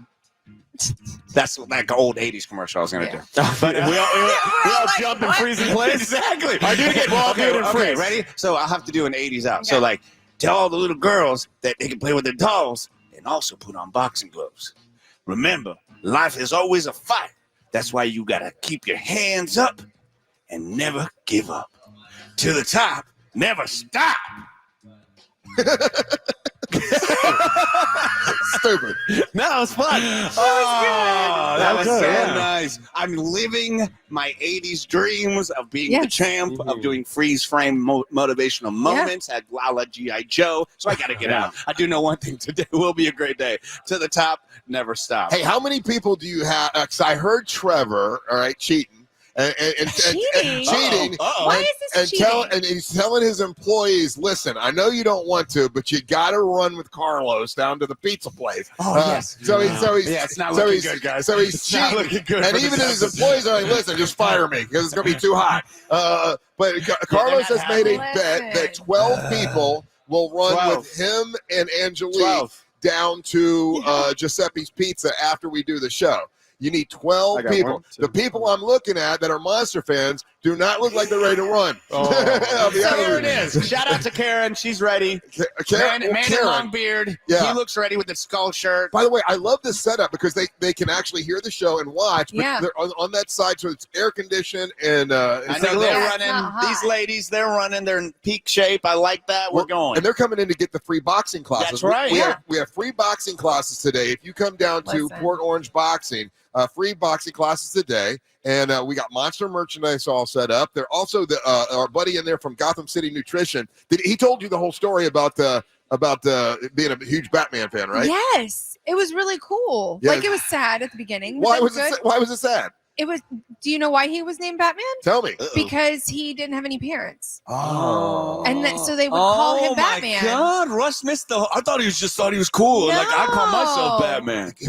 That's like an old 80s commercial I was going to do. But we all jump in freezing place. Exactly. I do get well, Okay, good and freeze. ready? So I'll have to do an 80s out. Okay. So, like, tell all the little girls that they can play with their dolls and also put on boxing gloves. Remember, life is always a fight. That's why you got to keep your hands up and never give up. To the top, never stop. Stupid. No, it's fun. That was so yeah. nice. I'm living my 80s dreams of being the champ, of doing freeze frame motivational moments at a la G.I. Joe. So I got to get out. I do know one thing today will be a great day. To the top, never stop. Hey, how many people do you have? Because I heard Trevor, all right, cheating. And cheating. Why is this cheating? And he's telling his employees, listen, I know you don't want to, but you got to run with Carlos down to the pizza place. Yes. So he's it's not looking good, guys. So he's It's not cheating. looking good And for even this his employees are like, listen, just fire me because it's going to be too hot. But Carlos has made a bet that 12 people will run with him and Angelique down to Giuseppe's Pizza after we do the show. You need 12 people. The people I'm looking at that are Monster fans do not look like they're ready to run. So here it is. Shout out to Karen. She's ready. Man in long beard. Yeah. He looks ready with the skull shirt. By the way, I love this setup because they can actually hear the show and watch. But they're on that side, so it's air conditioned. And I know they're running. These ladies, they're running. They're in peak shape. I like that. We're going. And they're coming in to get the free boxing classes. That's right. We have free boxing classes today. If you come down to Port Orange Boxing, free boxing classes today. And we got Monster merchandise all set up. They're also our buddy in there from Gotham City Nutrition. He told you the whole story about being a huge Batman fan, right? Yes, it was really cool. Yeah. Like it was sad at the beginning. Why was it sad? It was. Do you know why he was named Batman? Tell me. Because he didn't have any parents. Oh. And so they would call him Batman. Oh my God, Russ missed the. I thought he was cool. No. Like I call myself Batman. He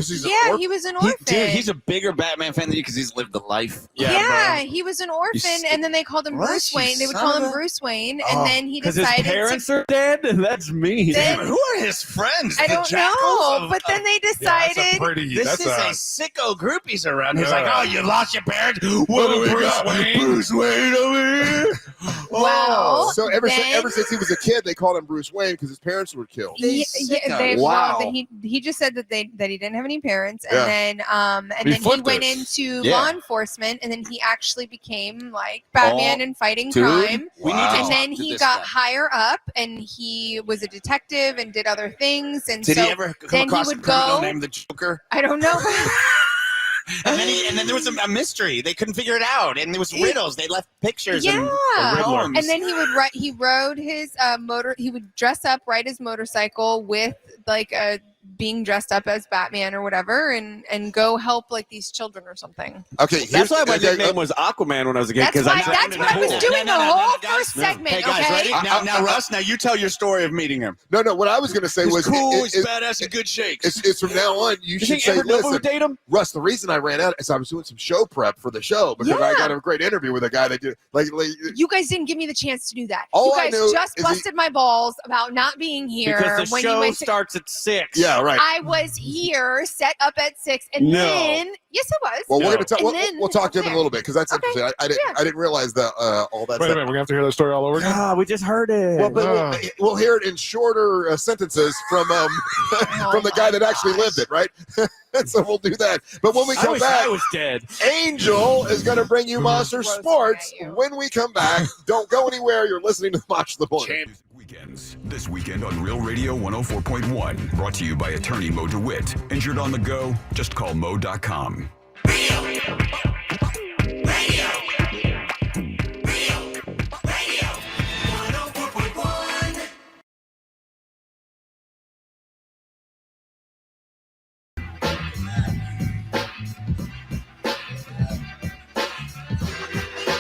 was an orphan. Dude, he's a bigger Batman fan than you because he's lived the life. Yeah, he was an orphan, and then they called him Bruce Wayne. They would call him Bruce Wayne, and then he decided his parents are dead. That's me. Who are his friends? I don't know, but then they decided this is a sicko groupies around. He's like, oh, you lost your parents. What do we got? Bruce Wayne over here. Well, so ever since he was a kid, they called him Bruce Wayne because his parents were killed. He just said that he didn't have any parents, and then he went into law enforcement, and then he actually became like Batman and fighting crime. And then he got higher up, and he was a detective and did other things. And did he ever come across a criminal named the Joker? I don't know. And then there was a mystery. They couldn't figure it out, and there was riddles. They left pictures. And then he would write. He rode his motor. He would dress up, ride his motorcycle with like being dressed up as Batman or whatever, and go help like these children or something. Okay, that's why my nickname was Aquaman when I was a kid. That's what I was doing the whole first segment. Hey guys, ready? Now, Russ. Now you tell your story of meeting him. No. What I was going to say was cool. He's badass and good shakes. It's from now on. You should say, listen, date him? Russ. The reason I ran out is I was doing some show prep for the show because I got a great interview with a guy that did like you guys didn't give me the chance to do that. All you guys I know just busted my balls about not being here because the when show you went starts at 6. Yeah, right. I was here, set up at 6, and then yes, I was. Well, we're gonna talk. We'll talk to him in a little bit because that's interesting. I didn't realize that all that. Wait a minute, we're gonna have to hear that story all over again. We just heard it. Well, but we'll hear it in shorter sentences from from the guy that actually lived it, right? So we'll do that. But when we come back, I was dead. Angel is going to bring you Monster Sports when we come back. Don't go anywhere. You're listening to Watch the Morning. Weekends. This weekend on Real Radio 104.1. Brought to you by attorney Mo DeWitt. Injured on the go? Just call Mo.com.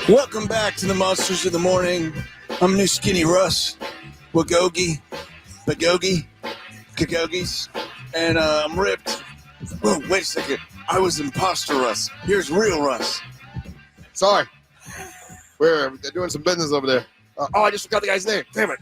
Welcome back to the Monsters of the Morning. I'm new skinny Russ, Wagogi, Bagogi, Kagogis, and I'm ripped. Oh, wait a second. I was imposter Russ. Here's real Russ. Sorry. We're doing some business over there. I just forgot the guy's name. Damn it.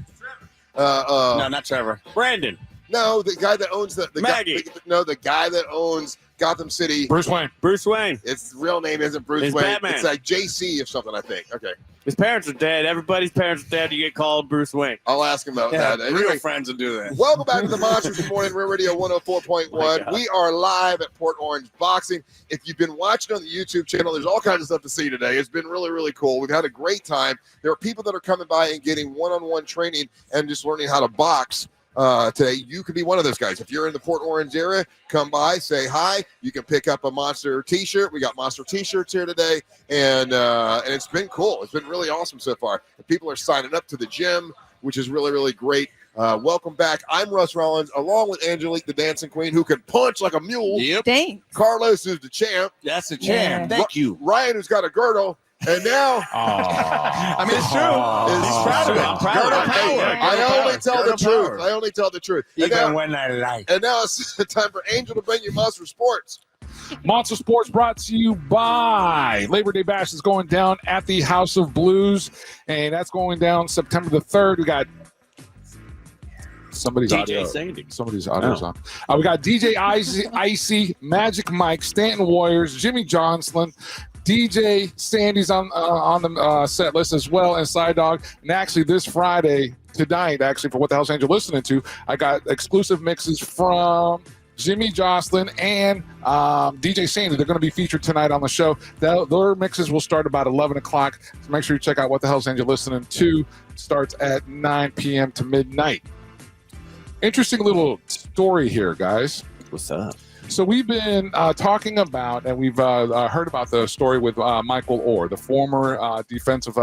No, not Trevor. Brandon. No, the guy that owns the Maggie. The guy that owns Gotham City. Bruce Wayne. Bruce Wayne. Its real name isn't Bruce It's Wayne. Batman. It's like JC or something, I think. Okay. His parents are dead. Everybody's parents are dead. You get called Bruce Wayne. I'll ask him about Yeah, that. real friends will do that. Welcome back to the Monsters This Morning, Real Radio 104.1. We are live at Port Orange Boxing. If you've been watching on the YouTube channel, there's all kinds of stuff to see today. It's been really, really cool. We've had a great time. There are people that are coming by and getting one-on-one training and just learning how to box. Today, you could be one of those guys. If you're in the Port Orange area, come by, say hi. You can pick up a Monster T-shirt. We got Monster T-shirts here today, and it's been cool. It's been really awesome so far. The people are signing up to the gym, which is really, really great. Welcome back. I'm Russ Rollins, along with Angelique, the dancing queen, who can punch like a mule. Yep. Thanks. Carlos, who's the champ. That's the champ. Yeah. Thank you. Ryan, who's got a girdle. And now, I mean, it's true. He's proud of it. I'm proud of it. I only tell the truth. I only tell the truth. Even when I lie. And now it's time for Angel to bring you Monster Sports. Monster Sports brought to you by Labor Day Bash is going down at the House of Blues, and that's going down September the 3rd. We got somebody's DJ audio. Sandy. Somebody's audio's on. We got DJ Icy, Magic Mike, Stanton Warriors, Jimmy Johnson, DJ Sandy's on the set list as well, and Side Dog. And actually, this Friday, tonight, actually, for What the Hell's Angel listening to, I got exclusive mixes from Jimmy Jocelyn and DJ Sandy. They're going to be featured tonight on the show. Their mixes will start about 11 o'clock. So make sure you check out What the Hell's Angel listening to. Starts at 9 p.m. to midnight. Interesting little story here, guys. What's up? So we've been talking about, and we've heard about the story with Michael Orr, the former defensive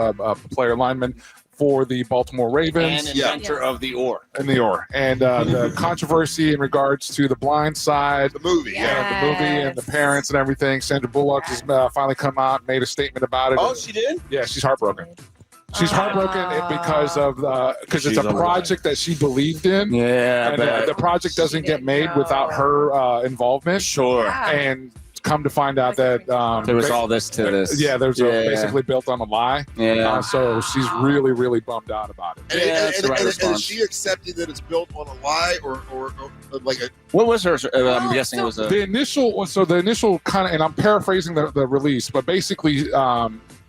player lineman for the Baltimore Ravens. And inventor of the Orr. And the Orr. And the controversy in regards to The Blind Side. The movie. Yeah, the movie and the parents and everything. Sandra Bullock has finally come out and made a statement about it. Oh, she did? Yeah, she's heartbroken. She's heartbroken because it's a project that she believed in. Yeah, and the project doesn't get made without her involvement. Sure. And come to find out that there was all this to this. Yeah, there's basically built on a lie. Yeah. So she's really, really bummed out about it. And is she accepting that it's built on a lie or like a? What was her? I'm guessing it was a. The initial kind of, and I'm paraphrasing the release, but basically,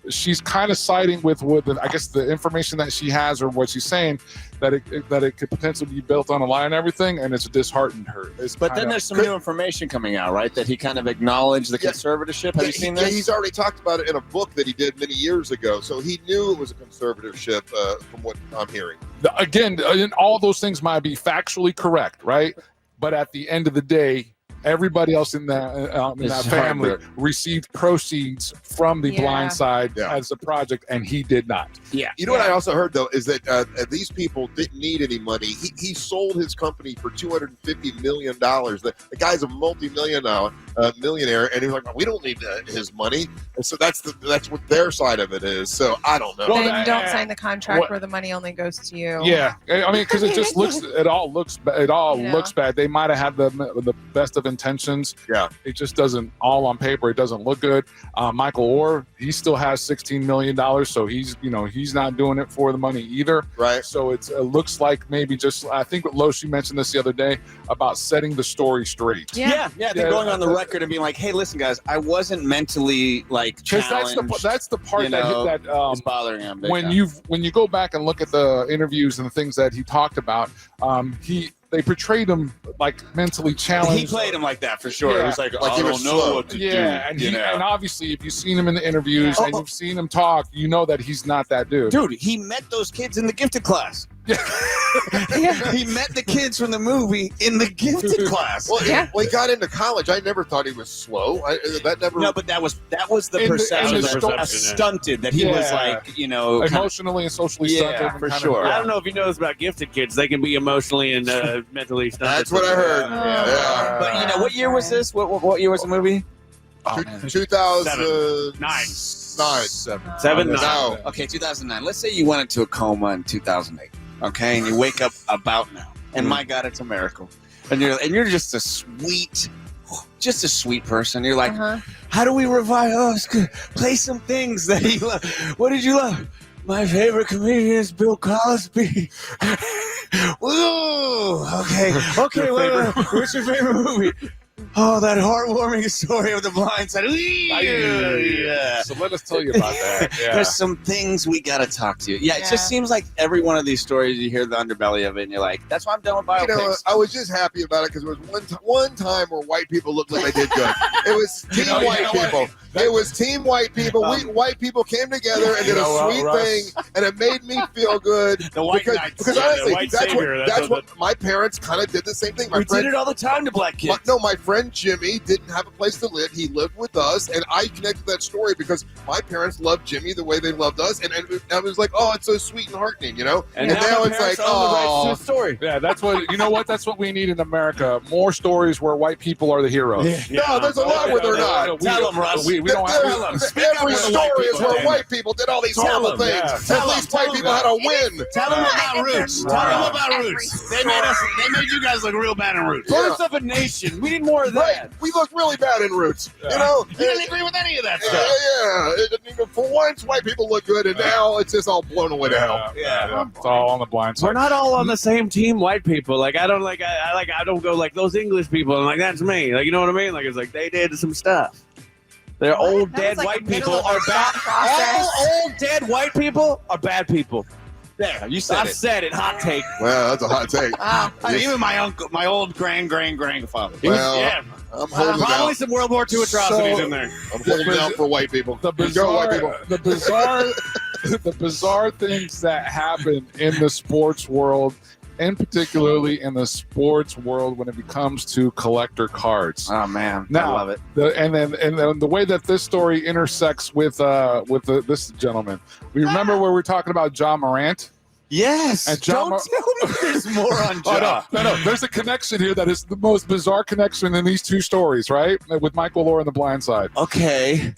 she's kind of siding with I guess the information that she has or what she's saying that it could potentially be built on a lie and everything, and it's disheartened her. But then there's some new information coming out, right? That he kind of acknowledged the conservatorship. Have you seen this? Yeah, he's already talked about it in a book that he did many years ago, so he knew it was a conservatorship from what I'm hearing. Again, all those things might be factually correct, right? But at the end of the day, everybody else in that family received proceeds from the Blind Side as a project, and he did not. Yeah. You know what I also heard, though, is that these people didn't need any money. He sold his company for $250 million. The guy's a multi-millionaire, and he's like, we don't need his money. And so that's what their side of it is. So I don't know. Well, then don't sign the contract where the money only goes to you. Yeah, I mean, because it just looks bad. They might have had the best of intentions. Yeah, it just doesn't. All on paper, it doesn't look good. Michael Orr, he still has $16 million, so he's not doing it for the money either. Right. So it looks like maybe just. I think Loshi mentioned this the other day about setting the story straight. Yeah. They're going on the record and being like, "Hey, listen, guys, I wasn't mentally challenged." That's the part that is bothering him. When you go back and look at the interviews and the things that he talked about, they portrayed him like mentally challenged. He played him like that for sure. Yeah. He was like he I was don't know slow. what to do. And obviously, if you've seen him in the interviews and you've seen him talk, you know that he's not that dude. Dude, he met those kids in the gifted class. He met the kids from the movie in the gifted class. Well, he got into college. I never thought he was slow. No, but that was the perception. Stunted that he was like, emotionally and socially stunted. For sure. I don't know if you know this about gifted kids. They can be emotionally and mentally stunted. That's what I heard. Yeah. But what year was this? What year was the movie? 2009. 7? No. Okay, 2009. Let's say you went into a coma in 2008. Okay, and you wake up about now, and my God, it's a miracle. And you're just a sweet person. You're like, how do we revive? Oh, it's good. Play some things that he loved. What did you love? My favorite comedian is Bill Cosby. Woo! Okay. What's your favorite movie? Oh, that heartwarming story of the blind side. Yeah. So let us tell you about that. Yeah. There's some things we got to talk to you. Yeah, it just seems like every one of these stories, you hear the underbelly of it, and you're like, that's why I'm done with biopics. You know, I was just happy about it because it was one time where white people looked like they did good. It was team white people. It was team white people. We white people came together and did a sweet thing, and it made me feel good. The white knights. Because honestly, that's what my parents kind of did the same thing. We did it all the time to black kids. My friend Jimmy didn't have a place to live. He lived with us, and I connected that story because my parents loved Jimmy the way they loved us, and I was like, oh, it's so sweet and heartening, you know? And now it's like, oh. Story. Yeah, that's what, you know what? That's what we need in America. More stories where white people are the heroes. Yeah. No, there's a lot where they're not. Tell them, Russ. We don't have to. Every story is where white people did all these horrible things. Yeah. At least white people had a win. Tell them about Roots. Tell them about Roots. They made you guys look real bad in Roots. Yeah. Birth of a Nation. We need more of that. Right. We look really bad in Roots. You know? You didn't agree with any of that stuff. Yeah. For once, white people look good, and now it's just all blown away to hell. Yeah. It's all on the blind side. We're not all on the same team, white people. Like I don't go like those English people and like that's me. Like you know what I mean? Like it's like they did some stuff. They're old dead white people are bad. All old dead white people are bad people. There, you said it. I said it. Hot take. Well, that's a hot take. Wow. Even my uncle, my old grandfather. Well, I'm holding it Probably out. some World War II atrocities in there. I'm holding it out for white people. The bizarre things that happen in the sports world, and particularly in the sports world when it comes to collector cards. Oh man, now, I love it. And then the way that this story intersects with this gentleman. We remember where we were talking about John Morant. Yes. And Don't tell me there's more on John. No. There's a connection here that is the most bizarre connection in these two stories, right? With Michael Orr and the Blind Side. Okay.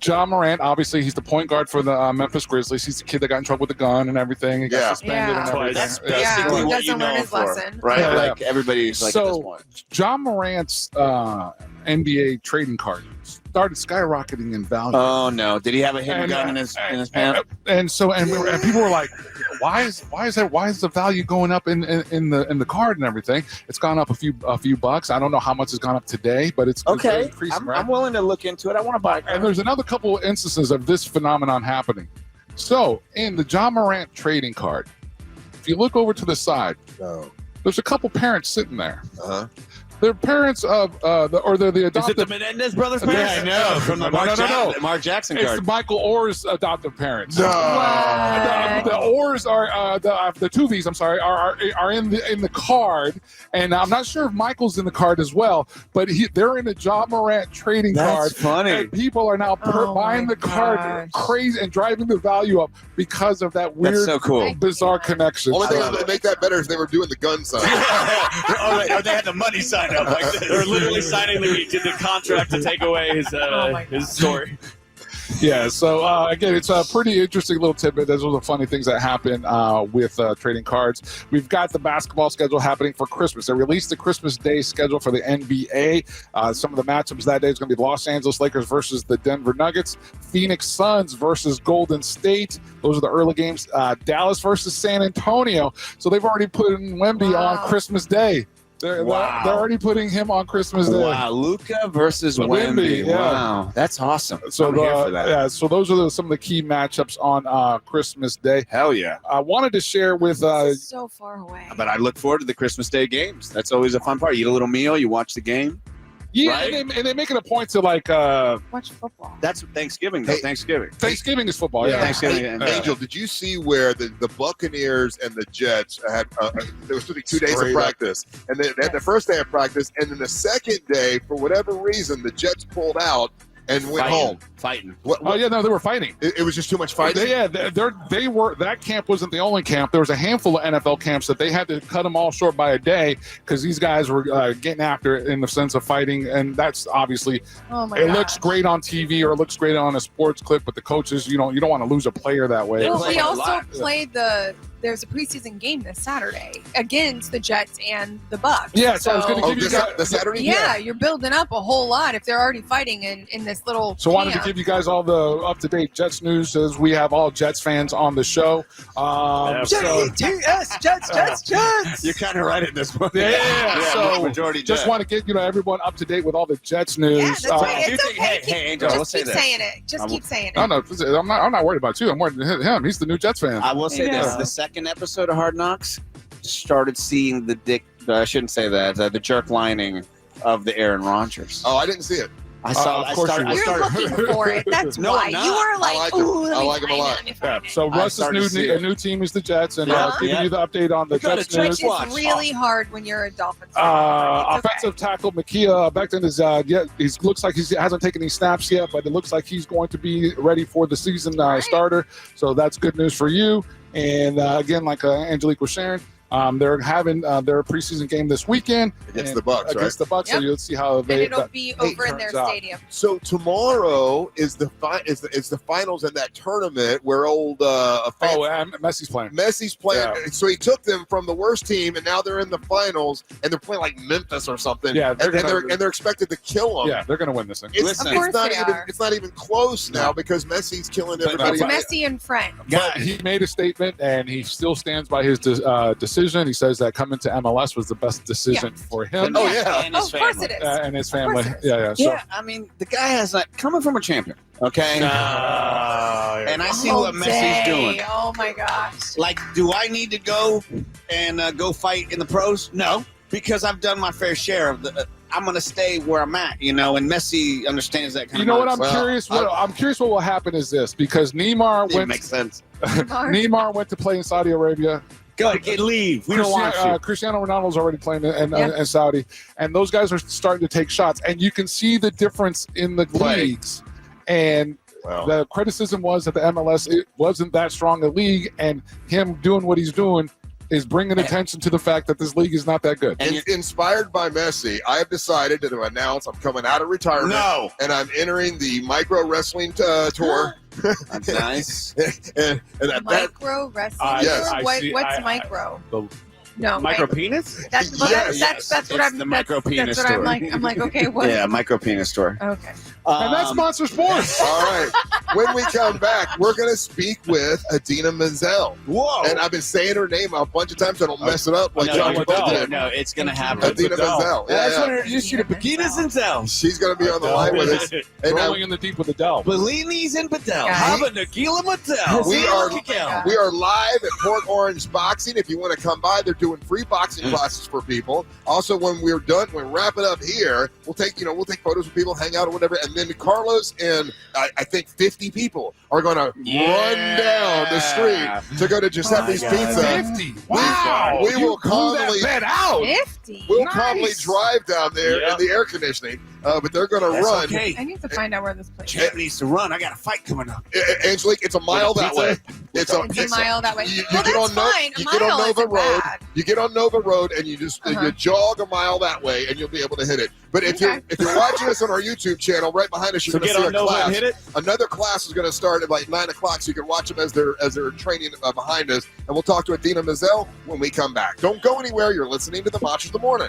John Morant, obviously, he's the point guard for the Memphis Grizzlies. He's the kid that got in trouble with the gun and everything. He got suspended and everything. That's basically what you know him for, right? Yeah. Like everybody's like at this point. John Morant's NBA trading card started skyrocketing in value. Oh no! Did he have a hidden gun in his pants? And people were like, why is the value going up in the card and everything? It's gone up a few bucks. I don't know how much it's gone up today, but it's increasing. I'm willing to look into it. I want to buy it. And there's another couple of instances of this phenomenon happening. So in the John Morant trading card, if you look over to the side, there's a couple parents sitting there. They're parents of they're the adopted. Is it the Menendez brothers' parents? Yeah, I know. From the Mark Jackson card. It's Michael Orr's adoptive parents. No. The Orrs are the Tuvies. I'm sorry, are in the card, and I'm not sure if Michael's in the card as well. But they're in the John Morant trading card. That's funny. And people are now buying the card crazy and driving the value up because of that weird, That's so cool. bizarre connection. Only thing that would make that better is they were doing the gun sign. Or they had the money sign up. Like they're literally signing the contract to take away his story. Yeah, so again, it's a pretty interesting little tidbit. Those are the funny things that happen with trading cards. We've got the basketball schedule happening for Christmas. They released the Christmas Day schedule for the NBA. Some of the matchups that day is going to be Los Angeles Lakers versus the Denver Nuggets, Phoenix Suns versus Golden State. Those are the early games. Dallas versus San Antonio. So they've already put in Wemby on Christmas Day. They're already putting him on Christmas Day. Wow, Luka versus Wemby. Yeah. Wow, that's awesome. So I'm here for that. So those are some of the key matchups on Christmas Day. Hell yeah! I wanted to share with. So far away. But I look forward to the Christmas Day games. That's always a fun part. You eat a little meal, you watch the game. Yeah, right? and they make it a point to watch football. That's Thanksgiving. Though. Thanksgiving is football. Yeah, Thanksgiving. Angel, did you see where the Buccaneers and the Jets had? There was 2 days of practice, and they had the first day of practice, and then the second day, for whatever reason, the Jets pulled out and went home. Fighting. Oh yeah, no, they were fighting. It was just too much fighting. They were. That camp wasn't the only camp. There was a handful of NFL camps that they had to cut them all short by a day because these guys were getting after it in the sense of fighting, and that's obviously. Looks great on TV or it looks great on a sports clip, but the coaches, you don't want to lose a player that way. Well, we also played there's a preseason game this Saturday against the Jets and the Bucs. Yeah, so I was going to give you the Saturday. Yeah, you're building up a whole lot if they're already fighting in this little. So I wanted to give give you guys all the up-to-date Jets news as we have all Jets fans on the show. Jets. You're kind of right at this point. Yeah. So majority just want to get everyone up to date with all the Jets news. Yeah, that's right. It's okay. Hey, Angel, just let's say keep this. saying it. Just keep saying it. No, I'm not worried about you. I'm worried about him. He's the new Jets fan. I will say this: the second episode of Hard Knocks started seeing the dick. I shouldn't say that. The jerk lining of the Aaron Rodgers. Oh, I didn't see it. I saw. Of course You're looking for it. That's No, why I'm not. you were like, "Ooh, let I me like him a find lot. it, let me Yeah, find it." so Russ's new team is the Jets, and giving you the update on the Jets news. Which is really hard when you're a Dolphins fan. Offensive tackle Micaiah Becton is he looks like he hasn't taken any snaps yet, but it looks like he's going to be ready for the season starter. So that's good news for you. And again, like Angelique was sharing, they're having their preseason game this weekend against the Bucs, against the Bucs. So you'll see how they. And it'll be over in their stadium. So tomorrow is the finals in that tournament where Messi's playing. Messi's playing. Yeah. So he took them from the worst team, and now they're in the finals, and they're playing like Memphis or something. Yeah, and they're expected to kill them. Yeah, they're going to win this thing. It's not even close now because Messi's killing everybody. It's Messi and friend. But he made a statement, and he still stands by his decision. He says that coming to MLS was the best decision for him. Oh, yeah. And his Of course family. it is. And his family. Yeah. Yeah, I mean, the guy has that coming from a champion. Okay. And I see what Messi's doing. Oh my gosh. Like, do I need to go and go fight in the pros? No, because I've done my fair share of the. I'm going to stay where I'm at, and Messi understands that kind of. You know what? mindset. I'm curious what will happen is this, because Neymar went. Makes sense. Neymar went to play in Saudi Arabia. Go ahead, leave. We don't want you. Cristiano Ronaldo's already playing in Saudi, and those guys are starting to take shots, and you can see the difference in the leagues. And the criticism was that the MLS wasn't that strong a league, and him doing what he's doing is bringing attention to the fact that this league is not that good. And inspired by Messi, I have decided to announce I'm coming out of retirement. No. And I'm entering the micro wrestling tour. That's nice. and Micro wrestling? What's micro? No, micro penis? That's what I'm. The micro penis That's what store. I'm like, okay, what? Yeah, micro penis store. Okay. And that's Monster Sports. All right. When we come back, we're going to speak with Adina Menzel. Whoa. And I've been saying her name a bunch of times. I don't mess it up like John did. No, it's going to happen. Adina Menzel. I just want to introduce you to Paquita Zenzel. She's going to be on the line with us. And Rolling in the deep with Adele. Bellinis and Bedell. Guys. How about Nagila Mattel? We are live at Port Orange Boxing. If you want to come by, they're doing free boxing classes for people. Also, when we're done, we wrap it up here. We'll take photos with people, hang out or whatever, and then Carlos and I think 50 people are going to run down the street to go to Giuseppe's Pizza. 50. Wow. We will calmly out. 50. We'll calmly drive down there in the air conditioning, but they're going to run. Okay. I need to find out where this place is. Champ needs to run. I got a fight coming up. Angelique, it's a mile that way. It's a mile that way. You Well, get that's on fine. you A get on mile Nova isn't Road. bad. You get on Nova Road and you just you jog a mile that way and you'll be able to hit it. But if you're watching us on our YouTube channel, right behind us, you're going to see a class. And hit it? Another class is going to start at like 9 o'clock, so you can watch them as they're training behind us. And we'll talk to Adina Menzel when we come back. Don't go anywhere. You're listening to the Monsters of the Morning.